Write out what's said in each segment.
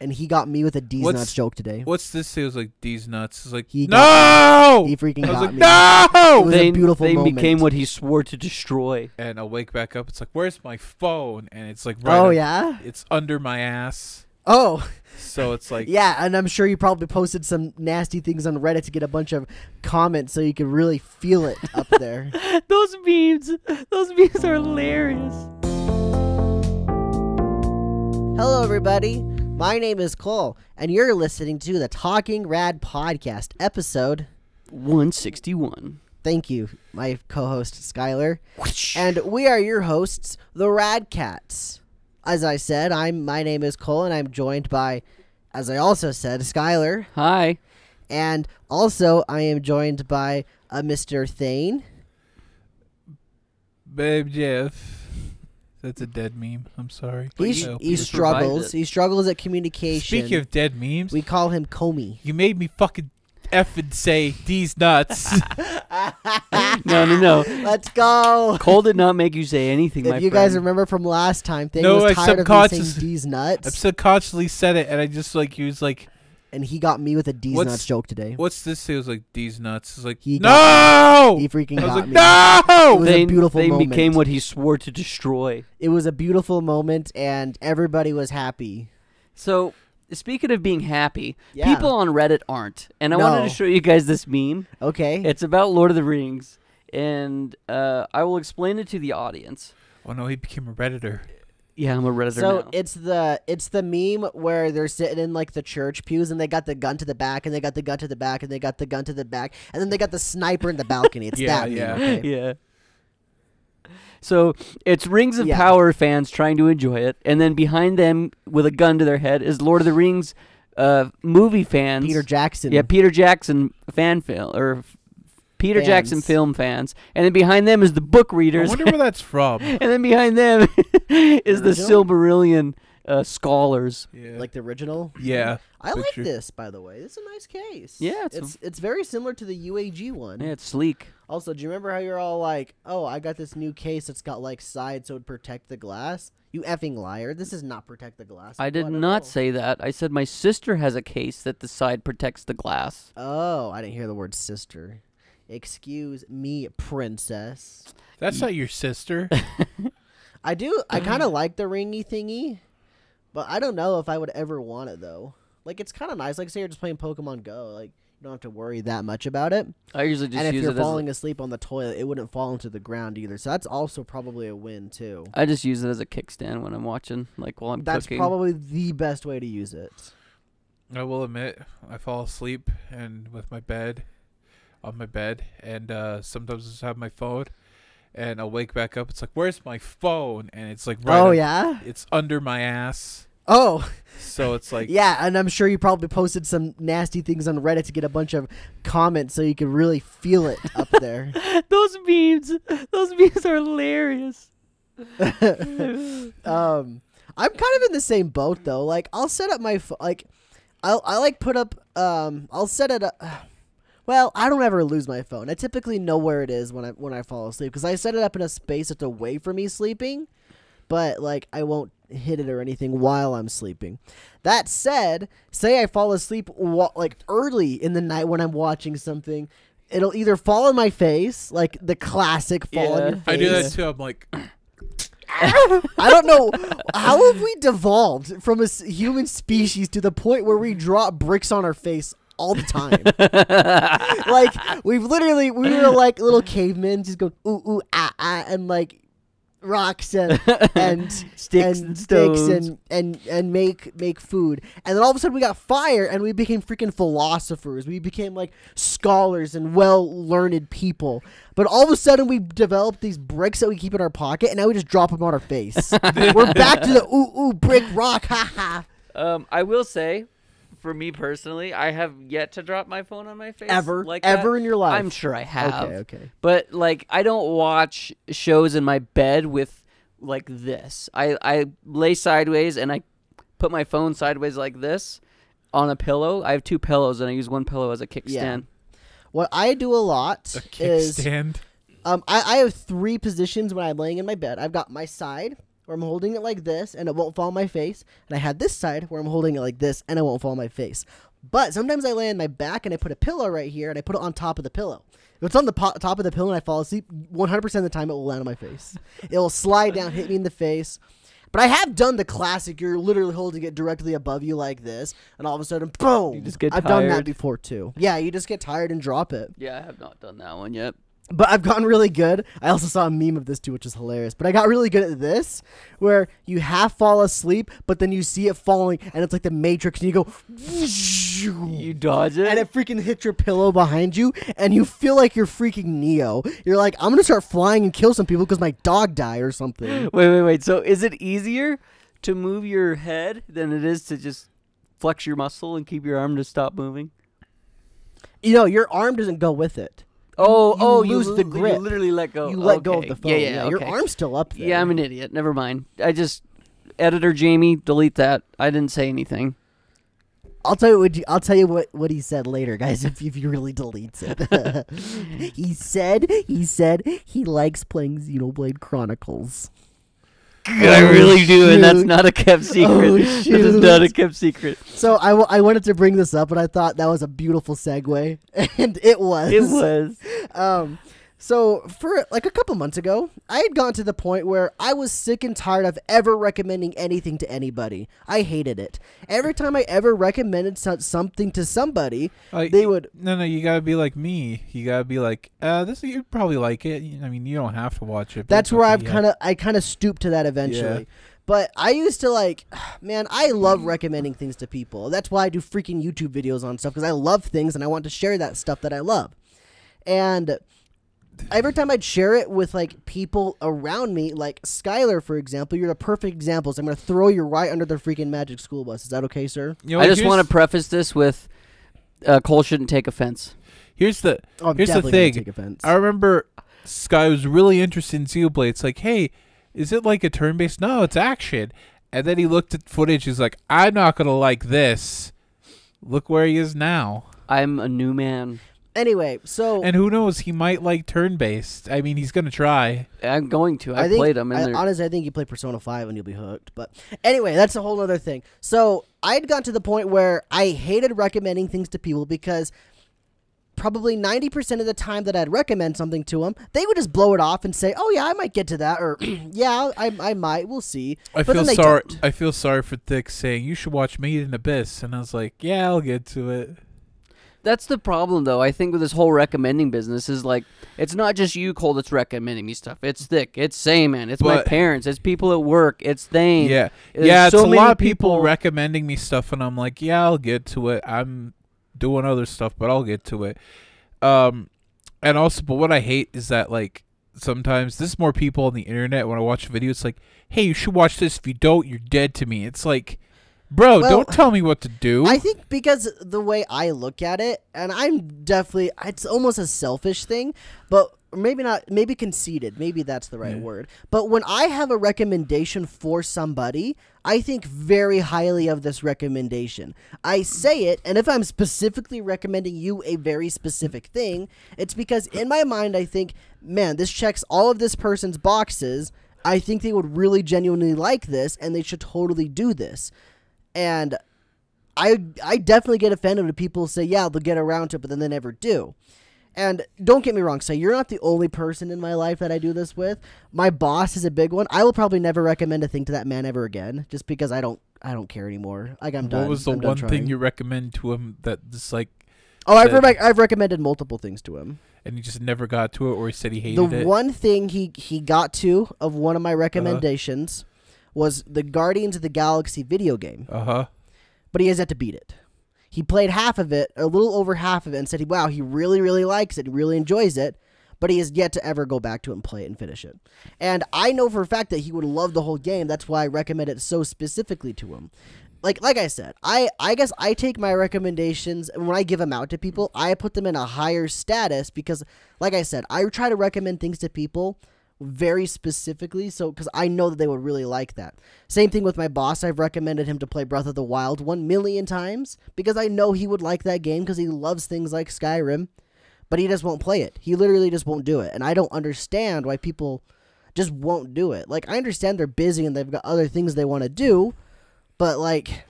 And he got me with a D's nuts joke today. What's this? It was like D's nuts. It's like, He freaking got me. No! It was a beautiful they moment. became what he swore to destroy. And I'll wake back up. It's like, where's my phone? And it's like, yeah? It's under my ass. Oh. So it's like... Yeah, and I'm sure you probably posted some nasty things on Reddit to get a bunch of comments so you could really feel it up there. Those memes are hilarious. Hello, everybody. My name is Cole, and you're listening to the Talking Rad Podcast, episode 161. Thank you, my co-host, Skylar. And we are your hosts, the Radkatz. As I said, my name is Cole, and I'm joined by, as I also said, Skylar. Hi. And also, I am joined by Mr. Thane. Babe Jeff. That's a dead meme. I'm sorry. He struggles. He struggles at communication. Speaking of dead memes, we call him Comey. You made me fucking effing say these nuts. No. Let's go. Cole did not make you say anything, If you guys remember from last time, Thane was tired of me saying D's nuts. I subconsciously said it, and I just like, he was like... And he got me with a D's nuts joke today. What's this? It was like D's nuts. It's like, no! He freaking got me. No! It was a beautiful moment. They became what he swore to destroy. It was a beautiful moment, and everybody was happy. So, speaking of being happy, people on Reddit aren't. And I wanted to show you guys this meme. Okay. It's about Lord of the Rings, and I will explain it to the audience. Oh no, he became a Redditor. Yeah, I'm a Redditor now. So it's the meme where they're sitting in like the church pews and they got the gun to the back and they got the gun to the back and they got the gun to the back and then they got the sniper in the balcony. It's that meme. Okay? Yeah. So it's Rings of Power fans trying to enjoy it, and then behind them with a gun to their head is Lord of the Rings movie fans. Peter Jackson. Yeah, Peter Jackson fan film or Peter Jackson film fans, and then behind them is the book readers. I wonder where that's from. And then behind them is the Silmarillion scholars. Yeah. Like the original? Yeah. I like this, by the way. This is a nice case. Yeah. It's very similar to the UAG one. Yeah, it's sleek. Also, do you remember how you're all like, oh, I got this new case that's got like sides so it would protect the glass? You effing liar. This does not protect the glass. I did not say that. I said my sister has a case that the side protects the glass. Oh, I didn't hear the word sister. Excuse me, princess. That's not your sister. I kind of like the ringy thingy, but I don't know if I would ever want it, though. Like, it's kind of nice. Like, say you're just playing Pokemon Go. Like, you don't have to worry that much about it. I usually just use it And if you're falling asleep on the toilet, it wouldn't fall into the ground either. So that's also probably a win, too. I just use it as a kickstand when I'm watching, like while I'm cooking. That's probably the best way to use it. I will admit, I fall asleep and with my bed... on my bed, and sometimes I just have my phone, and I'll wake back up. It's like, where's my phone? And it's like, it's under my ass. Oh. So it's like... Yeah, and I'm sure you probably posted some nasty things on Reddit to get a bunch of comments so you could really feel it up there. Those memes are hilarious. I'm kind of in the same boat, though. Like, I'll set up my... I'll set it up... Well, I don't ever lose my phone. I typically know where it is when I fall asleep because I set it up in a space that's away from me sleeping, but like I won't hit it or anything while I'm sleeping. That said, say I fall asleep like early in the night when I'm watching something, it'll either fall on my face, like the classic fall on your face. I do that too. I'm like... I don't know. How have we devolved from a human species to the point where we drop bricks on our face all the time? Like we were like little cavemen just going ooh ooh ah ah and like rocks and sticks and stones and make food, and then all of a sudden we got fire and we became freaking philosophers. We became like scholars and well-learned people, but all of a sudden we developed these bricks that we keep in our pocket and now we just drop them on our face. We're back to the ooh ooh brick rock ha ha. I will say, for me personally, I have yet to drop my phone on my face. Ever in your life? I'm sure I have. Okay. But like, I don't watch shows in my bed with like this. I lay sideways and I put my phone sideways like this on a pillow. I have two pillows and I use one pillow as a kickstand. Yeah. What I do a lot is... kickstand? I have three positions when I'm laying in my bed. I've got my side, where I'm holding it like this and it won't fall on my face, and I had this side where I'm holding it like this and it won't fall on my face. But sometimes I lay on my back and I put a pillow right here and I put it on top of the pillow. If it's on the top of the pillow and I fall asleep, 100% of the time it will land on my face. It will slide down, hit me in the face. But I have done the classic, you're literally holding it directly above you like this, and all of a sudden, boom! You just get I've done that tired. before, too. Yeah, you just get tired and drop it. Yeah, I have not done that one yet. But I've gotten really good. I also saw a meme of this, too, which is hilarious. But I got really good at this, where you half fall asleep, but then you see it falling, and it's like the Matrix, and you go... You dodge it? And it freaking hits your pillow behind you, and you feel like you're freaking Neo. You're like, I'm going to start flying and kill some people because my dog died or something. Wait. So is it easier to move your head than it is to just flex your muscle and keep your arm to stop moving? You know, your arm doesn't go with it. You lose the grip. You literally let go. You let go of the phone. Yeah, Your okay. arm's still up there. Yeah, I'm an idiot. Never mind. Editor Jamie, delete that. I didn't say anything. I'll tell you what he said later, guys. If he really deletes it, he said he likes playing Xenoblade Chronicles. I really do, and that's not a kept secret. Oh, That is not a kept secret. So I wanted to bring this up, and I thought that was a beautiful segue, and it was. It was. So for like a couple months ago, I had gotten to the point where I was sick and tired of ever recommending anything to anybody. I hated it. Every time I ever recommended something to somebody, they would... No, you gotta be like me. You gotta be like, this you'd probably like it. I mean, you don't have to watch it. That's where I kind of stooped to that eventually. Yeah. But I used to man, I love recommending things to people. That's why I do freaking YouTube videos on stuff, because I love things and I want to share that stuff that I love. And... every time I'd share it with people around me, like Skylar, for example, you're the perfect example. So I'm gonna throw you right under the freaking magic school bus. Is that okay, sir? You know, I just want to preface this with Cole shouldn't take offense. Here's the I'm here's the definitely thing. gonna take offense. I remember Sky was really interested in Xenoblade. It's like, hey, is it like a turn-based? No, it's action. And then he looked at footage. He's like, I'm not gonna like this. Look where he is now. I'm a new man. Anyway, so And who knows? He might like turn-based. I mean, he's gonna try. I'm going to. I think, played them. honestly, I think you play Persona 5 and you'll be hooked. But anyway, that's a whole other thing. So I'd gotten to the point where I hated recommending things to people because probably 90% of the time that I'd recommend something to them, they would just blow it off and say, "Oh yeah, I might get to that," or "Yeah, I might. We'll see." I But feel then they sorry. don't. I feel sorry for Thick saying you should watch Made in Abyss, and I was like, yeah, I'll get to it. That's the problem, though. I think with this whole recommending business is it's not just you, Cole, that's recommending me stuff. It's Thick. It's Sayman. It's my parents. It's people at work. It's Thane. Yeah, There's yeah. It's so a many lot of people recommending me stuff, and I'm like, yeah, I'll get to it. I'm doing other stuff, but I'll get to it. And also, but what I hate is that sometimes this is more people on the internet. When I watch a video, it's like, hey, you should watch this. If you don't, you're dead to me. It's like, bro, don't tell me what to do. I think because the way I look at it, and it's almost a selfish thing, but maybe not, maybe conceited. Maybe that's the right word. But when I have a recommendation for somebody, I think very highly of this recommendation. I say it, and if I'm specifically recommending you a very specific thing, it's because in my mind I think, man, this checks all of this person's boxes. I think they would really genuinely like this, and they should totally do this. And I definitely get offended when people say, yeah, they'll get around to it, but then they never do. And don't get me wrong, so you're not the only person in my life that I do this with. My boss is a big one. I will probably never recommend a thing to that man ever again, just because I don't care anymore. I'm done. What was the I'm done one trying. thing you recommend to him that just Oh, I've recommended multiple things to him. And he just never got to it, or he said he hated it? The one thing he got to of one of my recommendations was the Guardians of the Galaxy video game. But he has yet to beat it. He played half of it, a little over half of it, and said, wow, he really, really likes it, he really enjoys it, but he has yet to ever go back to it and play it and finish it. And I know for a fact that he would love the whole game. That's why I recommend it so specifically to him. Like I said, I guess I take my recommendations, and when I give them out to people, I put them in a higher status because, like I said, I try to recommend things to people very specifically, so because I know that they would really like that. Same thing with my boss. I've recommended him to play Breath of the Wild 1,000,000 times because I know he would like that game because he loves things like Skyrim, but he just won't play it. He literally just won't do it, and I don't understand why people just won't do it. Like, I understand they're busy and they've got other things they want to do, but like,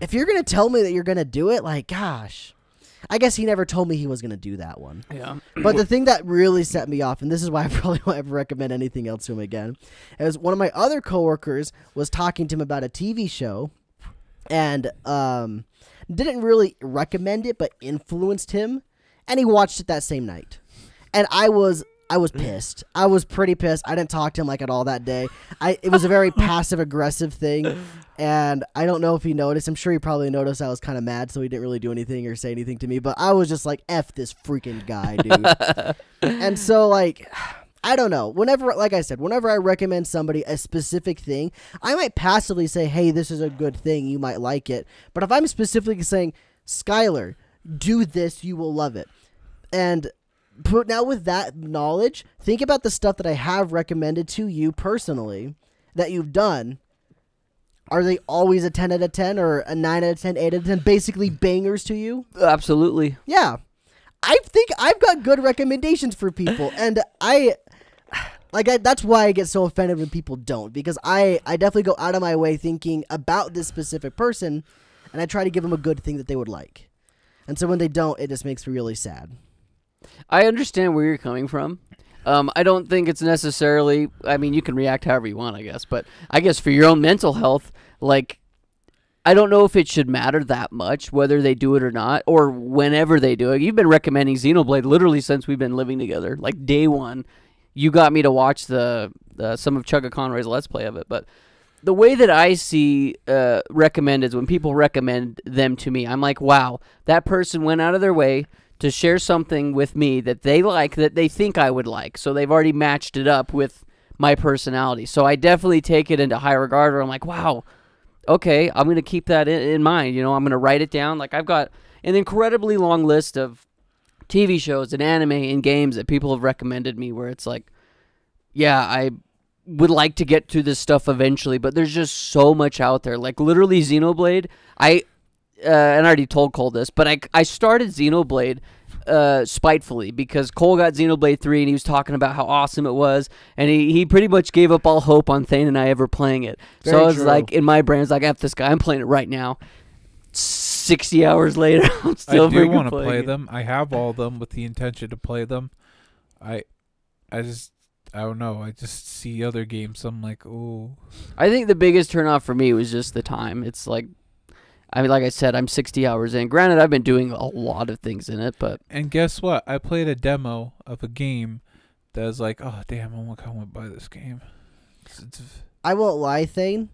if you're gonna tell me that you're gonna do it, like, gosh. I guess he never told me he was going to do that one. Yeah. But the thing that really set me off, and this is why I probably won't ever recommend anything else to him again, is one of my other coworkers was talking to him about a TV show and didn't really recommend it, but influenced him, and he watched it that same night. And I was pissed. I was pretty pissed. I didn't talk to him like at all that day. It was a very passive aggressive thing, and I don't know if he noticed. I'm sure he probably noticed I was kind of mad, so he didn't really do anything or say anything to me. But I was just like, F this freaking guy, dude. And so, like, I don't know. Whenever, like I said, whenever I recommend somebody a specific thing, I might passively say, hey, this is a good thing. You might like it. But if I'm specifically saying, Skylar, do this, you will love it. And now with that knowledge, think about the stuff that I have recommended to you personally that you've done. Are they always a 10 out of 10 or a 9 out of 10, 8 out of 10, basically bangers to you? Absolutely. Yeah. I think I've got good recommendations for people, and that's why I get so offended when people don't, because I definitely go out of my way thinking about this specific person, and I try to give them a good thing that they would like. And so when they don't, it just makes me really sad. I understand where you're coming from. I don't think it's necessarily, I mean, you can react however you want, I guess, but I guess for your own mental health, like, I don't know if it should matter that much, whether they do it or not, or whenever they do it. You've been recommending Xenoblade literally since we've been living together, like day one. You got me to watch some of Chugga Conroy's Let's Play of it, but the way that I see recommended, when people recommend them to me, I'm like, wow, that person went out of their way to share something with me that they like, that they think I would like. So they've already matched it up with my personality. So I definitely take it into high regard where I'm like, wow, okay, I'm going to keep that in mind. You know, I'm going to write it down. Like, I've got an incredibly long list of TV shows and anime and games that people have recommended me where it's like, yeah, I would like to get to this stuff eventually, but there's just so much out there. Like, literally Xenoblade, and I already told Cole this, but I started Xenoblade spitefully because Cole got Xenoblade 3 and he was talking about how awesome it was, and he pretty much gave up all hope on Thane and I ever playing it. Very so I was true. like, in my brain, I was like, F this guy, I'm playing it right now. 60 hours later, I'm still I do want to play them. I have all of them with the intention to play them. I don't know. I just see other games. I'm like, ooh. I think the biggest turnoff for me was just the time. It's like, I mean, like I said, I'm 60 hours in. Granted, I've been doing a lot of things in it, but... And guess what? I played a demo of a game that was like, oh, damn, I want to buy this game. I won't lie, Thane.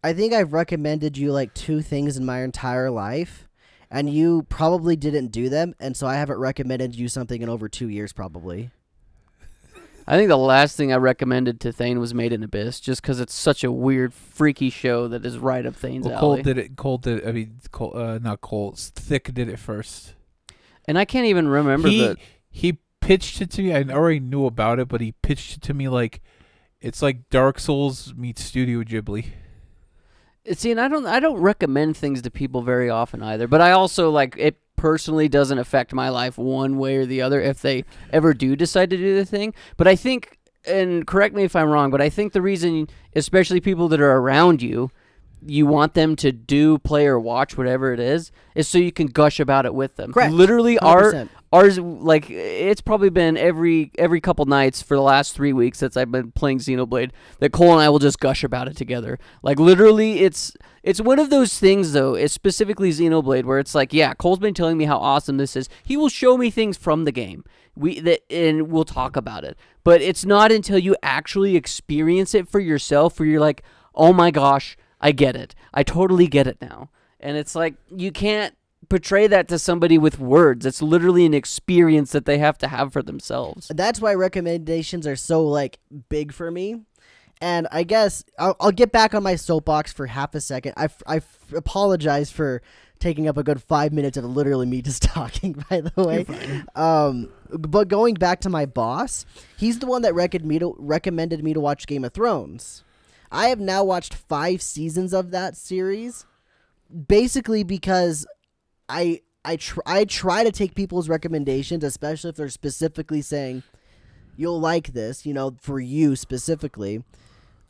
I think I've recommended you like 2 things in my entire life, and you probably didn't do them, and so I haven't recommended you something in over 2 years probably. I think the last thing I recommended to Thane was Made in Abyss, just because it's such a weird, freaky show that is right up Thane's alley. Not Cole. Thick did it first. And I can't even remember He pitched it to me. I already knew about it, but he pitched it to me like it's like Dark Souls meets Studio Ghibli. See, and I don't recommend things to people very often either, but I also, like, it personally doesn't affect my life one way or the other if they ever do decide to do the thing. But I think, and correct me if I'm wrong, but I think the reason, especially people that are around you, you want them to do, play, or watch whatever it is so you can gush about it with them. Correct. Literally, 100%. ours, like, it's probably been every couple nights for the last 3 weeks since I've been playing Xenoblade that Cole and I will just gush about it together. Like, literally, it's one of those things, though, it's specifically Xenoblade, where it's like, yeah, Cole's been telling me how awesome this is. He will show me things from the game, and we'll talk about it. But it's not until you actually experience it for yourself where you're like, oh my gosh, I get it. I totally get it now. And it's like, you can't portray that to somebody with words. It's literally an experience that they have to have for themselves. That's why recommendations are so, like, big for me. And I guess I'll get back on my soapbox for half a second. I apologize for taking up a good 5 minutes of literally me just talking, by the way. But going back to my boss, he's the one that recommended me to watch Game of Thrones. I have now watched 5 seasons of that series, basically because I try to take people's recommendations, especially if they're specifically saying, you'll like this, you know, for you specifically.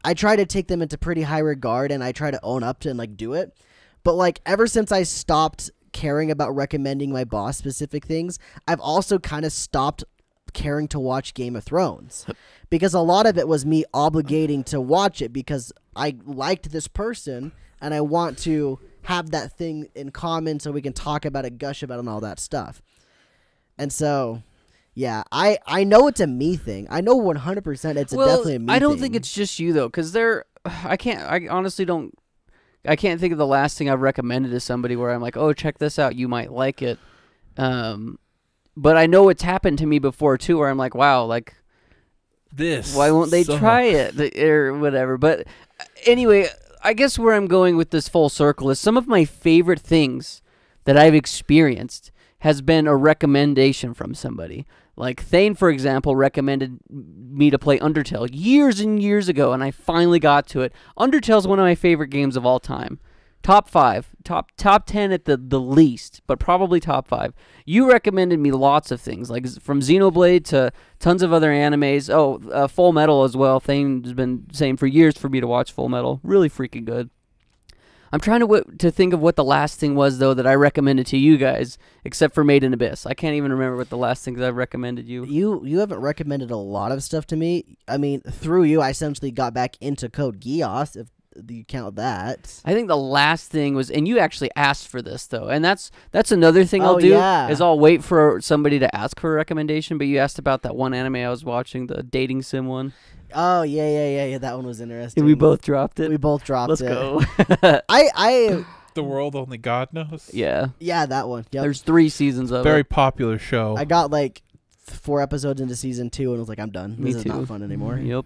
I try to take them into pretty high regard, and I try to own up to and like do it. But like ever since I stopped caring about recommending my boss specific things, I've also kind of stopped caring to watch Game of Thrones, because a lot of it was me obligating to watch it because I liked this person and I want to have that thing in common so we can talk about it, gush about it, and all that stuff. And so, yeah, I know it's a me thing. I know 100% it's definitely a me thing. I don't think it's just you though, because I honestly don't. I can't think of the last thing I've recommended to somebody where I'm like, oh, check this out, you might like it. But I know it's happened to me before too, where I'm like, wow, like this. Why won't they sucks. try it or whatever? But anyway, I guess where I'm going with this full circle is some of my favorite things that I've experienced has been a recommendation from somebody. Like Thane, for example, recommended me to play Undertale years and years ago, and I finally got to it. Undertale's one of my favorite games of all time. Top 5, top 10 at the least, but probably top 5. You recommended me lots of things, like from Xenoblade to tons of other animes. Oh, Full Metal as well. Thane's been saying for years for me to watch Full Metal. Really freaking good. I'm trying to think of what the last thing was, though, that I recommended to you guys, except for Made in Abyss. I can't even remember what the last things I've recommended you. You haven't recommended a lot of stuff to me. I mean, through you, I essentially got back into Code Geass, if you count that. I think the last thing was, and you actually asked for this, though, and that's another thing I'll do, is I'll wait for somebody to ask for a recommendation, but you asked about that one anime I was watching, the dating sim one. Oh, yeah, that one was interesting. And we both dropped it. We both dropped Let's it. go. I The World Only God Knows. Yeah. Yeah, that one. Yep. There's 3 seasons of Very it. popular show. I got like 4 episodes into season 2 and was like, I'm done. Me This is too. not fun anymore. Yep.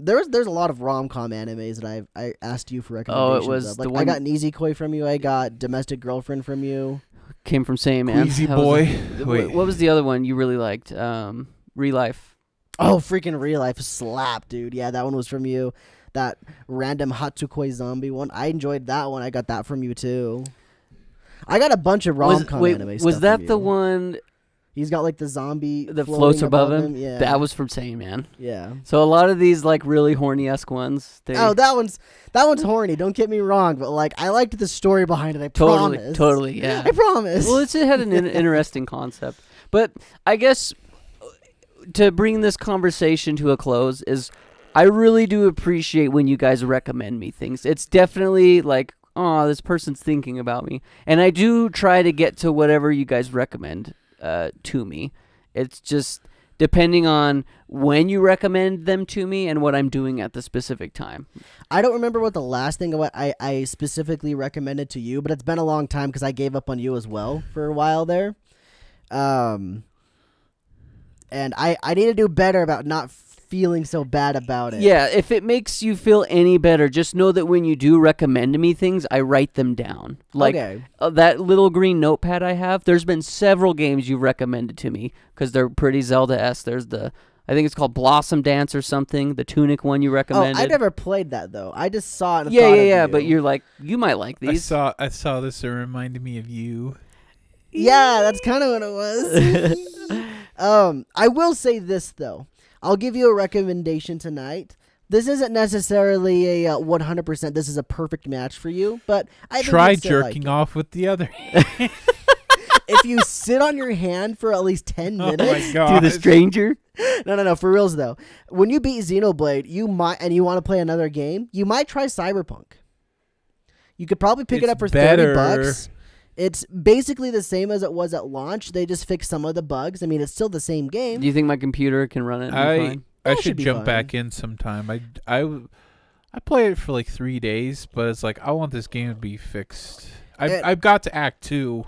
There's a lot of rom-com animes that I asked you for recommendations was of. the Like, one- I got Nizikoi from you. I got Domestic Girlfriend from you. Came from Same Man. Queasy How was Boy. it? Wait. What was the other one you really liked? Real Life. Oh, freaking Real Life slap, dude. Yeah, that one was from you. That random Hatsukoi zombie one. I enjoyed that one. I got that from you, too. I got a bunch of rom-com anime stuff Was that from the you. one He's got like the zombie that floating floats above him? Yeah. That was from Same Man. Yeah. So a lot of these like really horny-esque ones. Oh, that one's horny. Don't get me wrong, but like I liked the story behind it. I promise. Totally, yeah. I promise. Well, it had an interesting concept. But I guess to bring this conversation to a close is I really do appreciate when you guys recommend me things. It's definitely like, oh, this person's thinking about me. And I do try to get to whatever you guys recommend to me. It's just depending on when you recommend them to me and what I'm doing at the specific time. I don't remember what the last thing I specifically recommended to you, but it's been a long time because I gave up on you as well for a while there. And I need to do better about not feeling so bad about it. Yeah, if it makes you feel any better, just know that when you do recommend me things, I write them down. Like Okay. That little green notepad I have, there's been several games you've recommended to me because they're pretty Zelda-esque. There's I think it's called Blossom Dance or something, the Tunic one you recommended. Oh, I never played that though. I just saw it. And Yeah, thought yeah, of yeah, you. but you're like, you might like these. I saw this. It reminded me of you. Yeah, that's kind of what it was. I will say this though. I'll give you a recommendation tonight. This isn't necessarily a 100%. This is a perfect match for you, but I think Try you'd still like jerking it. off with the other. If you sit on your hand for at least 10 Oh minutes. my god! To the stranger? No, for reals though. When you beat Xenoblade, you want to play another game, you might try Cyberpunk. You could probably pick it It's up for better. $30. It's basically the same as it was at launch. They just fixed some of the bugs. I mean, it's still the same game. Do you think my computer can run it? and be I fine? That should should be jump fine. back in sometime. I played it for like 3 days, but it's like I want this game to be fixed. I've got to Act 2,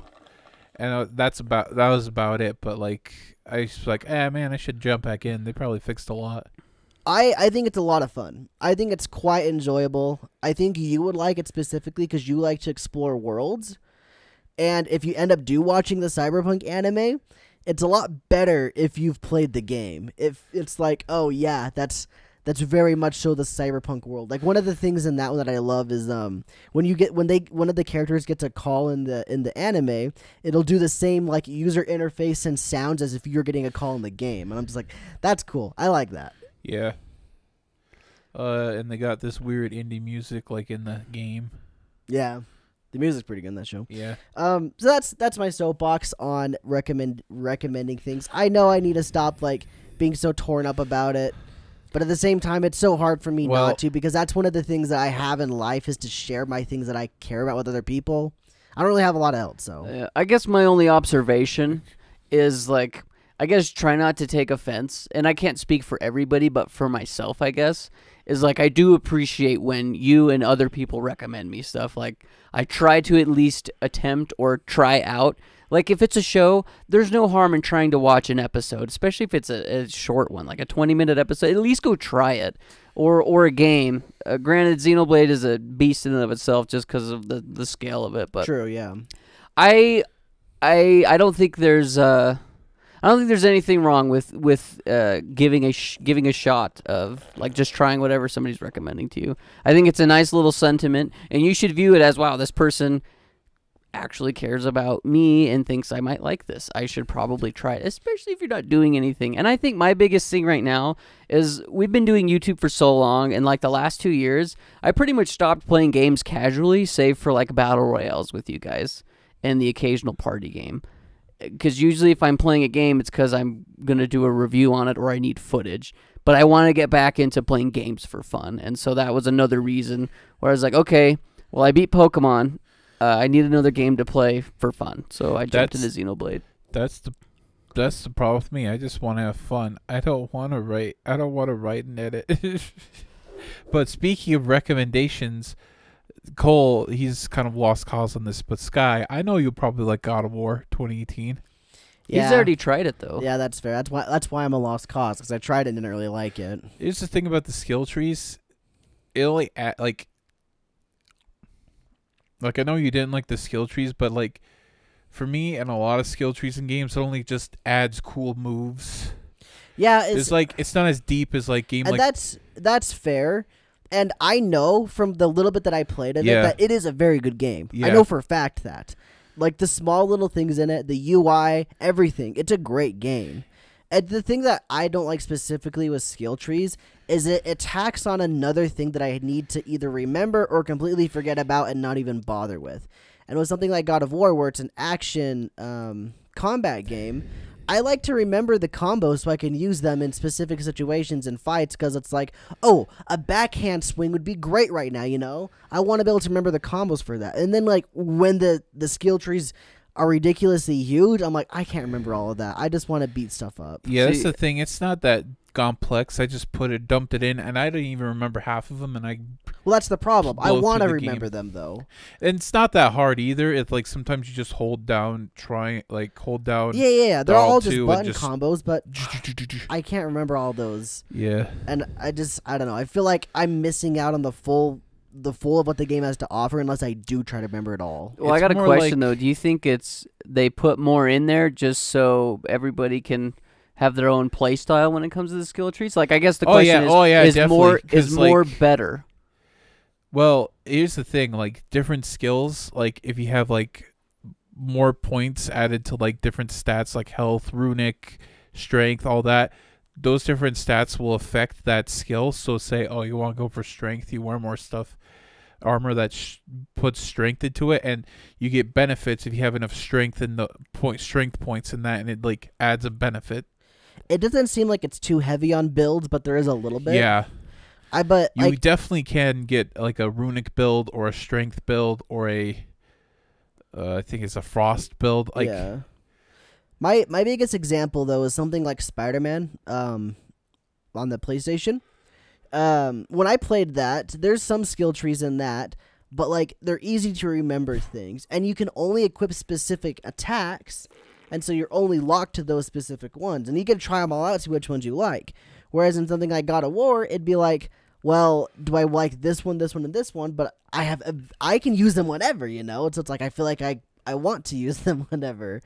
and that was about it. But like I was like, man, I should jump back in. They probably fixed a lot. I think it's a lot of fun. I think it's quite enjoyable. I think you would like it specifically because you like to explore worlds. And if you end up watching the Cyberpunk anime, it's a lot better if you've played the game. If it's like, oh yeah, that's that's very much so the cyberpunk world. Like one of the things in that one that I love is when one of the characters gets a call in the anime, it'll do the same like user interface and sounds as if you're getting a call in the game, and I'm just like, that's cool. I like that. Yeah. And they got this weird indie music like in the game. Yeah. The music's pretty good in that show. Yeah. So that's my soapbox on recommending things. I know I need to stop like being so torn up about it, but at the same time, it's so hard for me not to, because that's one of the things that I have in life is to share my things that I care about with other people. I don't really have a lot else, so. I guess my only observation is like, I guess try not to take offense, and I can't speak for everybody, but for myself, I guess, is like I do appreciate when you and other people recommend me stuff. Like I try to at least attempt or try out. Like if it's a show, there's no harm in trying to watch an episode, especially if it's a short one, like a 20-minute episode. At least go try it, or a game. Granted, Xenoblade is a beast in and of itself just because of the scale of it. But true, yeah. I don't think there's anything wrong with giving a shot of like just trying whatever somebody's recommending to you. I think it's a nice little sentiment, and you should view it as, wow, this person actually cares about me and thinks I might like this. I should probably try it, especially if you're not doing anything. And I think my biggest thing right now is we've been doing YouTube for so long, and like the last 2 years, I pretty much stopped playing games casually, save for like battle royales with you guys and the occasional party game. Because usually if I'm playing a game, it's because I'm going to do a review on it or I need footage. But I want to get back into playing games for fun. And so that was another reason where I was like, okay, well, I beat Pokemon. I need another game to play for fun. So I jumped into Xenoblade. That's the problem with me. I just want to have fun. I don't want to write and edit. But speaking of recommendations, Cole, he's kind of lost cause on this, but Sky, I know you'll probably like God of War 2018. Yeah. He's already tried it though. Yeah, that's fair. That's why I'm a lost cause, because I tried it and didn't really like it. Here's the thing about the skill trees. It only like I know you didn't like the skill trees, but like for me and a lot of skill trees in games, it only just adds cool moves. Yeah, it's like it's not as deep as like game. And like that's fair. And I know from the little bit that I played of it that it is a very good game. Yeah. I know for a fact that. Like the small little things in it, the UI, everything. It's a great game. And the thing that I don't like specifically with skill trees is it attacks on another thing that I need to either remember or completely forget about and not even bother with. And with something like God of War, where it's an action combat game, I like to remember the combos so I can use them in specific situations and fights, because it's like, oh, a backhand swing would be great right now, you know? I want to be able to remember the combos for that. And then, like, when the skill trees are ridiculously huge, I'm like, I can't remember all of that. I just want to beat stuff up. Yeah, that's the thing. It's not that complex. I just dumped it in, and I don't even remember half of them, and well, that's the problem. I want to remember them, though. And it's not that hard either. It's like sometimes you just hold down. Yeah. They're all just button combos, but I can't remember all those. Yeah. And I don't know. I feel like I'm missing out on the full of what the game has to offer unless I do try to remember it all. Well, I got a question though. Do you think they put more in there just so everybody can have their own play style when it comes to the skill trees? Like, I guess the question is more better? Well, here's the thing, like different skills, like if you have like more points added to like different stats like health, runic, strength, all that, those different stats will affect that skill. So say, oh, you want to go for strength, you wear more armor that puts strength into it, and you get benefits if you have enough strength in the strength points in that, and it like adds a benefit. It doesn't seem like it's too heavy on builds, but there is a little bit. Yeah. But you definitely can get like a runic build or a strength build or I think it's a frost build. Like, yeah. My biggest example though is something like Spider-Man on the PlayStation. When I played that, there's some skill trees in that, but like they're easy to remember things, and you can only equip specific attacks, and so you're only locked to those specific ones, and you can try them all out, see which ones you like. Whereas in something like God of War, it'd be like, well, do I like this one, and this one? But I can use them whenever, you know? So it's like I feel like I want to use them whenever.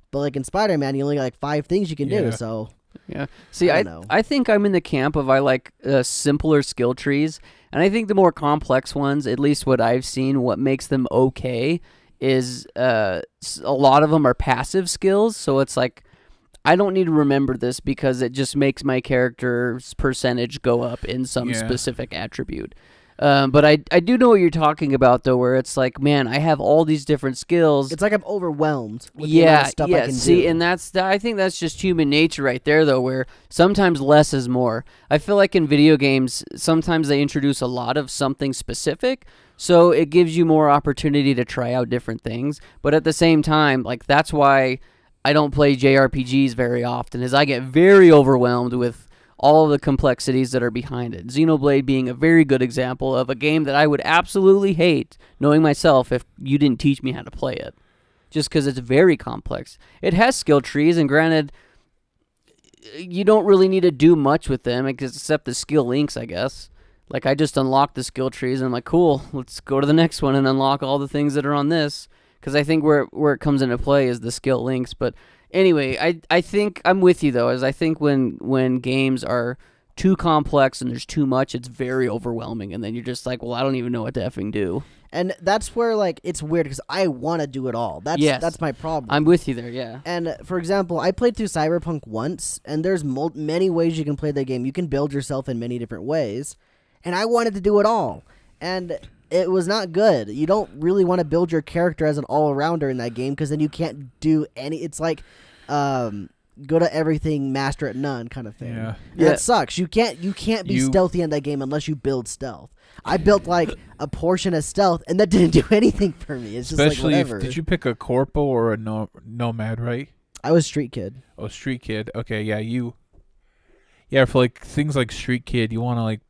But like in Spider-Man, you only got like 5 things you can do. So Yeah. See, I don't know. I think I'm in the camp of I like simpler skill trees, and I think the more complex ones, at least what I've seen, what makes them okay is a lot of them are passive skills. So it's like I don't need to remember this because it just makes my character's percentage go up in some specific attribute. But I do know what you're talking about, though, where it's like, man, I have all these different skills. It's like I'm overwhelmed with the amount of stuff I can see, do. and I think that's just human nature right there, though, where sometimes less is more. I feel like in video games, sometimes they introduce a lot of something specific, so it gives you more opportunity to try out different things. But at the same time, like, that's why I don't play JRPGs very often, is I get very overwhelmed with all of the complexities that are behind it. Xenoblade being a very good example of a game that I would absolutely hate, knowing myself, if you didn't teach me how to play it. Just because it's very complex. It has skill trees, and granted, you don't really need to do much with them, except the skill links, I guess. Like, I just unlocked the skill trees, and I'm like, cool, let's go to the next one and unlock all the things that are on this. Because I think where it comes into play is the skill links, but anyway, I think I'm with you, though, as I think when games are too complex and there's too much, it's very overwhelming, and then you're just like, well, I don't even know what to effing do. And that's where, like, it's weird, because I want to do it all. That's my problem. I'm with you there, yeah. And, for example, I played through Cyberpunk once, and there's many ways you can play the game. You can build yourself in many different ways, and I wanted to do it all. And it was not good. You don't really want to build your character as an all-arounder in that game, because then you can't do any... It's like, go to everything, master at none kind of thing. Yeah. And that sucks. You can't be stealthy in that game unless you build stealth. I built, like, a portion of stealth, and that didn't do anything for me. It's just Especially like, whatever. did you pick a corpo or a nomad, right? I was street kid. Oh, street kid. Okay, yeah, Yeah, for, like, things like street kid, you want to, like,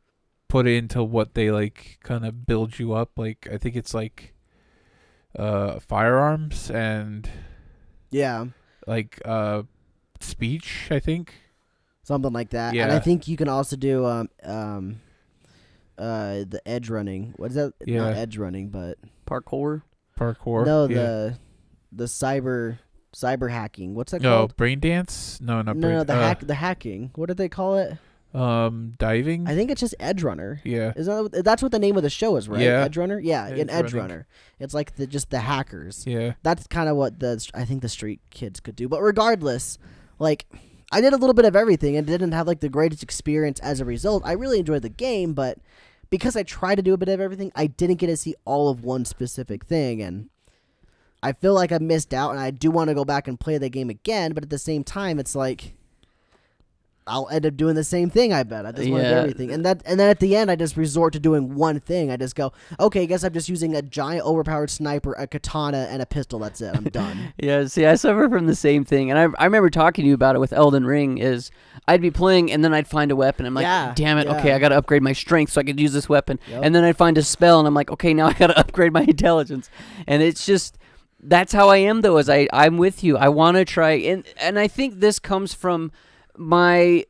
put it into what they, like, kind of build you up. Like, I think it's like firearms and like speech, I think, something like that. Yeah. And I think you can also do the edge running. What is that? Yeah. Not edge running, but Parkour. no, yeah. the cyber hacking. What's that No, called? brain dance. No, No, the hacking. What did they call it? Diving. I think it's just Edge Runner. Yeah. That's what the name of the show is, right? Yeah. Edge Runner? Yeah, an Edge Running. Runner. It's like just the hackers. Yeah. That's kind of what I think the street kids could do. But regardless, like, I did a little bit of everything and didn't have, like, the greatest experience as a result. I really enjoyed the game, but because I tried to do a bit of everything, I didn't get to see all of one specific thing, and I feel like I missed out, and I do want to go back and play the game again, but at the same time, it's like, I'll end up doing the same thing, I bet. I just want to do everything. And then at the end, I just resort to doing one thing. I just go, okay, I guess I'm just using a giant overpowered sniper, a katana, and a pistol. That's it. I'm done. Yeah, see, I suffer from the same thing. And I remember talking to you about it with Elden Ring, is I'd be playing, and then I'd find a weapon. I'm like, damn it, okay, I got to upgrade my strength so I could use this weapon. Yep. And then I'd find a spell, and I'm like, okay, now I got to upgrade my intelligence. And it's just... That's how I am, though, is I'm with you. I want to try... And I think this comes from my...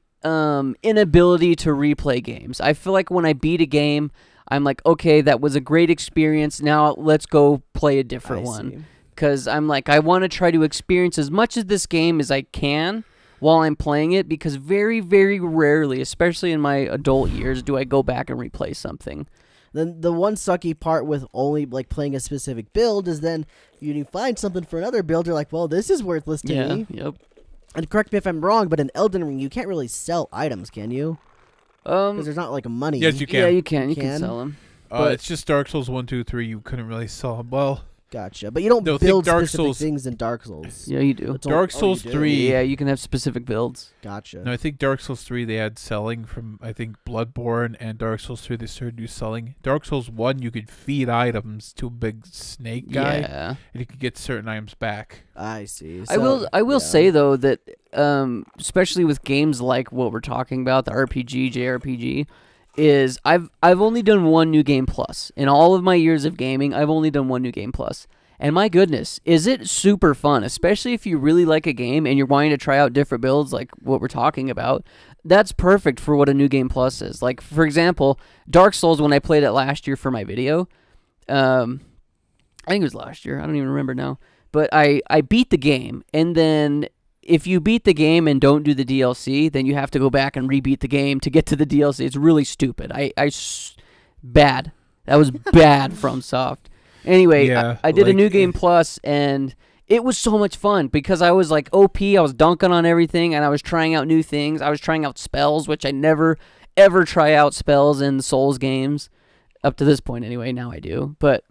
inability to replay games. I feel like when I beat a game, I'm like, okay, that was a great experience. Now let's go play a different one. Because I'm like, I want to try to experience as much of this game as I can while I'm playing it, because very, very rarely, especially in my adult years, do I go back and replay something. Then the one sucky part with only, like, playing a specific build is then you find something for another build, you're like, well, this is worthless to me. Yep. And correct me if I'm wrong, but in Elden Ring, you can't really sell items, can you? Because there's not, like, money. Yes, you can. Yeah, you can. You Can? can sell them. It's just Dark Souls 1, 2, 3. You couldn't really sell them. Well, Gotcha. But you don't No, think build Dark specific Souls- things in Dark Souls. Yeah, you do. It's all- Dark you Souls do? 3. Yeah, you can have specific builds. Gotcha. no, I think Dark Souls 3 they had selling from, I think, Bloodborne, and Dark Souls 3 they started do selling. Dark Souls 1 you could feed items to a big snake guy, Yeah. and you could get certain items back. I see. I will yeah. say, though, that especially with games like what we're talking about, the RPG, JRPG, is I've only done one new game plus. In all of my years of gaming, I've only done one new game plus. And my goodness, is it super fun, especially if you really like a game and you're wanting to try out different builds like what we're talking about. That's perfect for what a new game plus is. Like, for example, Dark Souls, when I played it last year for my video, I think it was last year, I don't even remember now, but I beat the game, and then if you beat the game and don't do the DLC, then you have to go back and rebeat the game to get to the DLC. It's really stupid. Bad. That was bad from Soft. Anyway, Yeah, I did a like- New Game Plus, and it was so much fun because I was like OP. I was dunking on everything, and I was trying out new things. I was trying out spells, which I never, ever try out spells in Souls games. Up to this point, anyway. Now I do. But,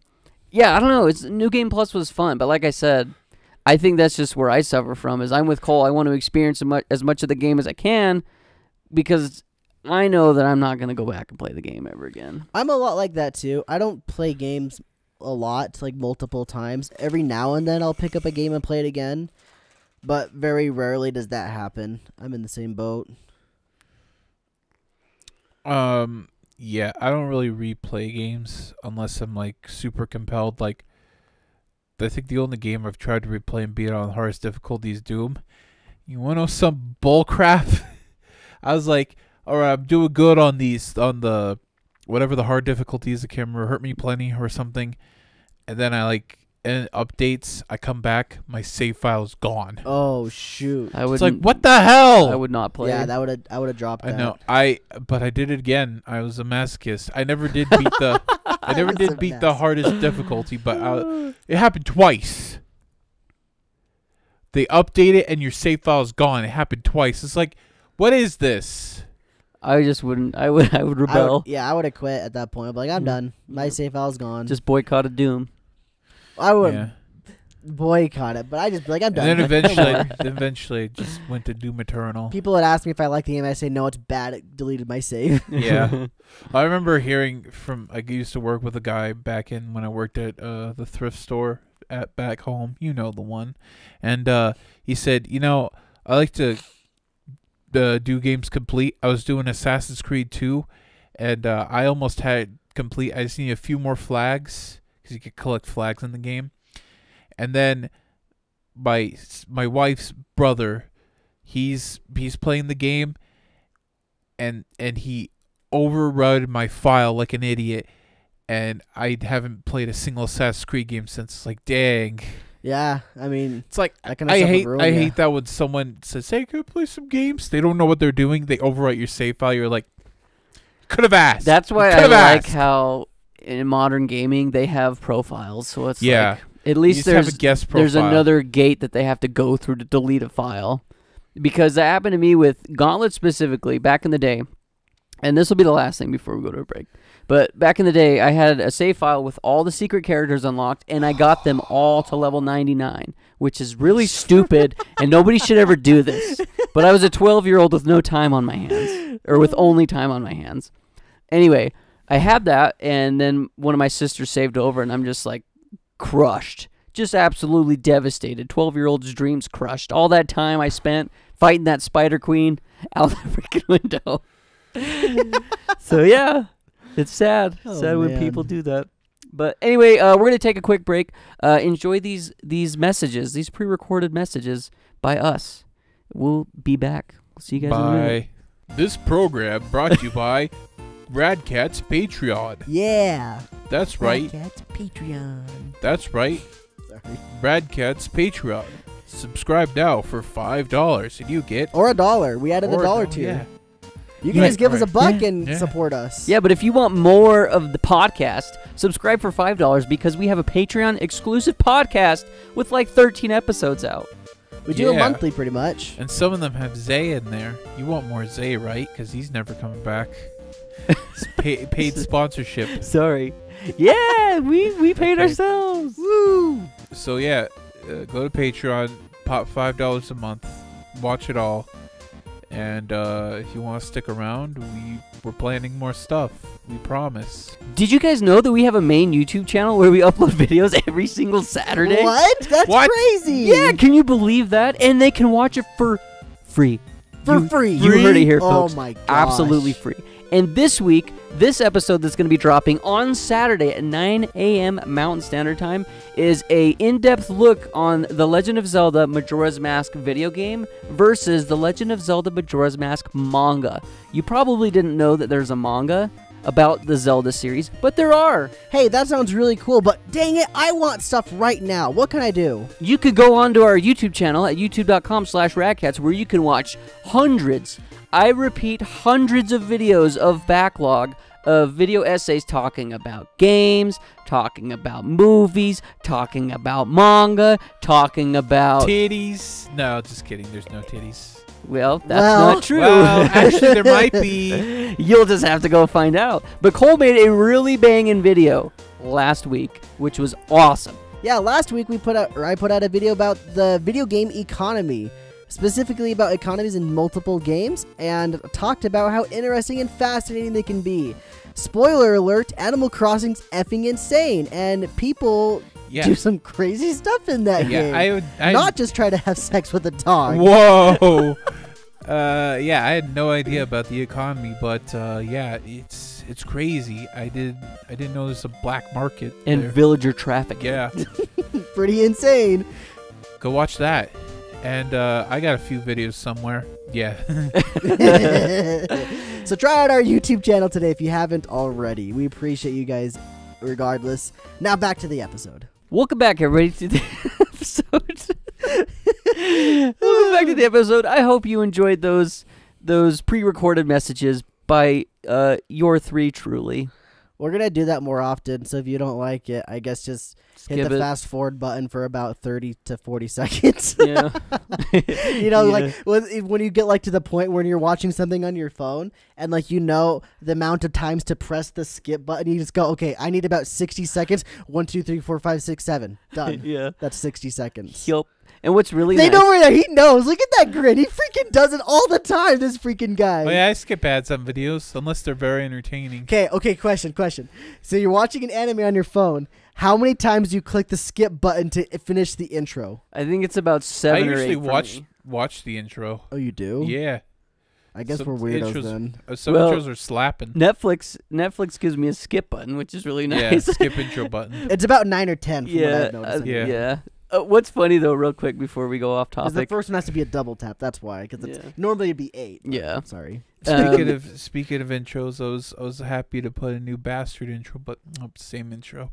yeah, I don't know. New Game Plus was fun, but like I said, I think that's just where I suffer from, is I'm with Cole. I want to experience as much of the game as I can because I know that I'm not going to go back and play the game ever again. I'm a lot like that too. I don't play games a lot, like multiple times. Every now and then I'll pick up a game and play it again, but very rarely does that happen. I'm in the same boat. Yeah, I don't really replay games unless I'm like super compelled. Like, I think the only game I've tried to replay and beat on hardest difficulty is Doom. You want to know some bull crap? I was like, all right, I'm doing good on the whatever the hard difficulty is. The camera hurt me plenty or something, and then and updates. I come back, my save file is gone. Oh shoot! It's like, what the hell? I would not play. Yeah, I would have dropped that. I know. But I did it again. I was a masochist. I never did beat the I never did beat the hardest difficulty, but it happened twice. They update it and your save file is gone. It happened twice. It's like, what is this? I just wouldn't. I would rebel. I would have quit at that point. I'd be like, I'm done. My save file's gone. Just boycotted Doom. I would boycott it, but I just be like, I'm done. And then eventually, just went to Doom Eternal. People would ask me if I like the game. I say no, it's bad. It deleted my save. Yeah, I remember hearing from. I used to work with a guy back in when I worked at the thrift store at back home. You know the one, and he said, I like to do games complete. I was doing Assassin's Creed 2, and I almost had complete. I just need a few more flags because you could collect flags in the game. And then my wife's brother, he's playing the game, and he overrode my file like an idiot, and I haven't played a single Assassin's Creed game since. It's like, dang. Yeah, I mean, It's like, that kind I of stuff would hate ruin I ya. hate that when someone says, "Hey, can I play some games?" They don't know what they're doing. They overwrite your save file. You're like, could have asked. That's why You I could've like asked. how in modern gaming they have profiles. So it's Yeah. like at You least just have a guest there's profile. another gate that they have to go through to delete a file. Because that happened to me with Gauntlet specifically back in the day. And this will be the last thing before we go to a break. But back in the day, I had a save file with all the secret characters unlocked, and I got them all to level 99, which is really stupid, and nobody should ever do this. But I was a 12-year-old with no time on my hands, or with only time on my hands. Anyway, I had that, and then one of my sisters saved over, and I'm just like crushed. Just absolutely devastated. 12-year-old's dreams crushed. All that time I spent fighting that Spider Queen out the freaking window. So yeah, it's sad. Oh, Sad when man. people do that. But anyway, we're gonna take a quick break. Enjoy these messages, these pre-recorded messages by us. We'll be back. We'll see you guys in a minute. Bye. This program brought to you by Radkatz Patreon. Yeah. That's right. Radkatz Patreon. That's right. Sorry. Radkatz Patreon. Subscribe now for $5 and you get Or $1. We added the or dollar $1, tier. yeah. You can Right, just give us a right. buck Yeah, and yeah. support us. Yeah, but if you want more of the podcast, subscribe for $5 because we have a Patreon exclusive podcast with like 13 episodes out. We do a Yeah. monthly pretty much. And some of them have Zay in there. You want more Zay, right? Because he's never coming back. It's paid sponsorship. Sorry. Yeah, we paid Okay. ourselves. Woo! So yeah, go to Patreon, pop $5 a month, watch it all, and if you want to stick around, we're planning more stuff. We promise. Did you guys know that we have a main YouTube channel where we upload videos every single Saturday? What? That's What? crazy. Yeah, can you believe that? And they can watch it for free. For You- free. You heard it here, folks. Oh my gosh. Absolutely free. And this week, this episode that's going to be dropping on Saturday at 9 a.m. Mountain Standard Time is a in-depth look on The Legend of Zelda Majora's Mask video game versus The Legend of Zelda Majora's Mask manga. You probably didn't know that there's a manga. about the Zelda series, but there are. Hey, that sounds really cool, but dang it, I want stuff right now. What can I do? You could go onto our YouTube channel at youtube.com/radkatz where you can watch hundreds, I repeat, hundreds of videos of backlog of video essays talking about games, talking about movies, talking about manga, talking about... Titties. No, just kidding. There's no titties. Well, that's not true. Well, actually, there might be. You'll just have to go find out. But Cole made a really banging video last week, which was awesome. Yeah, last week I put out a video about the video game economy, specifically about economies in multiple games, and talked about how interesting and fascinating they can be. Spoiler alert, Animal Crossing's effing insane, and people do some crazy stuff in that game. Not just try to have sex with a dog. Whoa! Yeah, I had no idea about the economy, but yeah, it's crazy. I didn't know there's a black market and there. Villager traffic. Yeah, pretty insane. Go watch that. And I got a few videos somewhere. Yeah. So try out our YouTube channel today if you haven't already. We appreciate you guys regardless. Now back to the episode. Welcome back, everybody, to the episode. Welcome back to the episode. I hope you enjoyed those pre-recorded messages by your three truly. We're going to do that more often, so if you don't like it, I guess just hit the fast forward button for about 30 to 40 seconds. Yeah. You know, like when you get like to the point where you're watching something on your phone and like you know the amount of times to press the skip button, you just go, okay, I need about 60 seconds. 1, 2, 3, 4, 5, 6, 7. Done. Yeah. That's 60 seconds. Yup. And what's really They nice... know where he knows. Look at that grin. He freaking does it all the time, this freaking guy. Oh, yeah, I skip ads on videos unless they're very entertaining. Okay, question. So you're watching an anime on your phone. How many times do you click the skip button to finish the intro? I think it's about 7 or 8. I usually watch the intro. Oh, you do? Yeah. I guess we're weirdos then. Some intros are slapping. Netflix gives me a skip button, which is really nice. Yeah, skip intro button. It's about 9 or 10 from what I've noticed. Yeah. What's funny, though, real quick before we go off topic. Because the first one has to be a double tap. That's why. Because normally it'd be 8. Yeah. Sorry. Speaking of intros, I was happy to put a new Bastard intro, but same intro.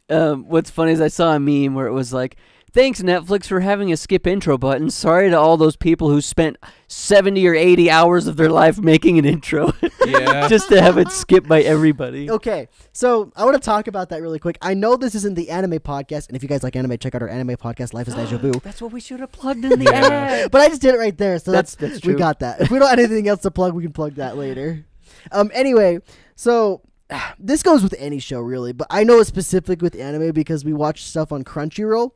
What's funny is I saw a meme where it was like, thanks, Netflix, for having a skip intro button. Sorry to all those people who spent 70 or 80 hours of their life making an intro. Yeah. Just to have it skipped by everybody. Okay, so I want to talk about that really quick. I know this isn't the anime podcast, and if you guys like anime, check out our anime podcast, Life is Deja Vu. That's what we should have plugged in the ad. But I just did it right there, so that's true. We got that. If we don't have anything else to plug, we can plug that later. Anyway, so... this goes with any show, really, but I know it's specific with anime because we watch stuff on Crunchyroll.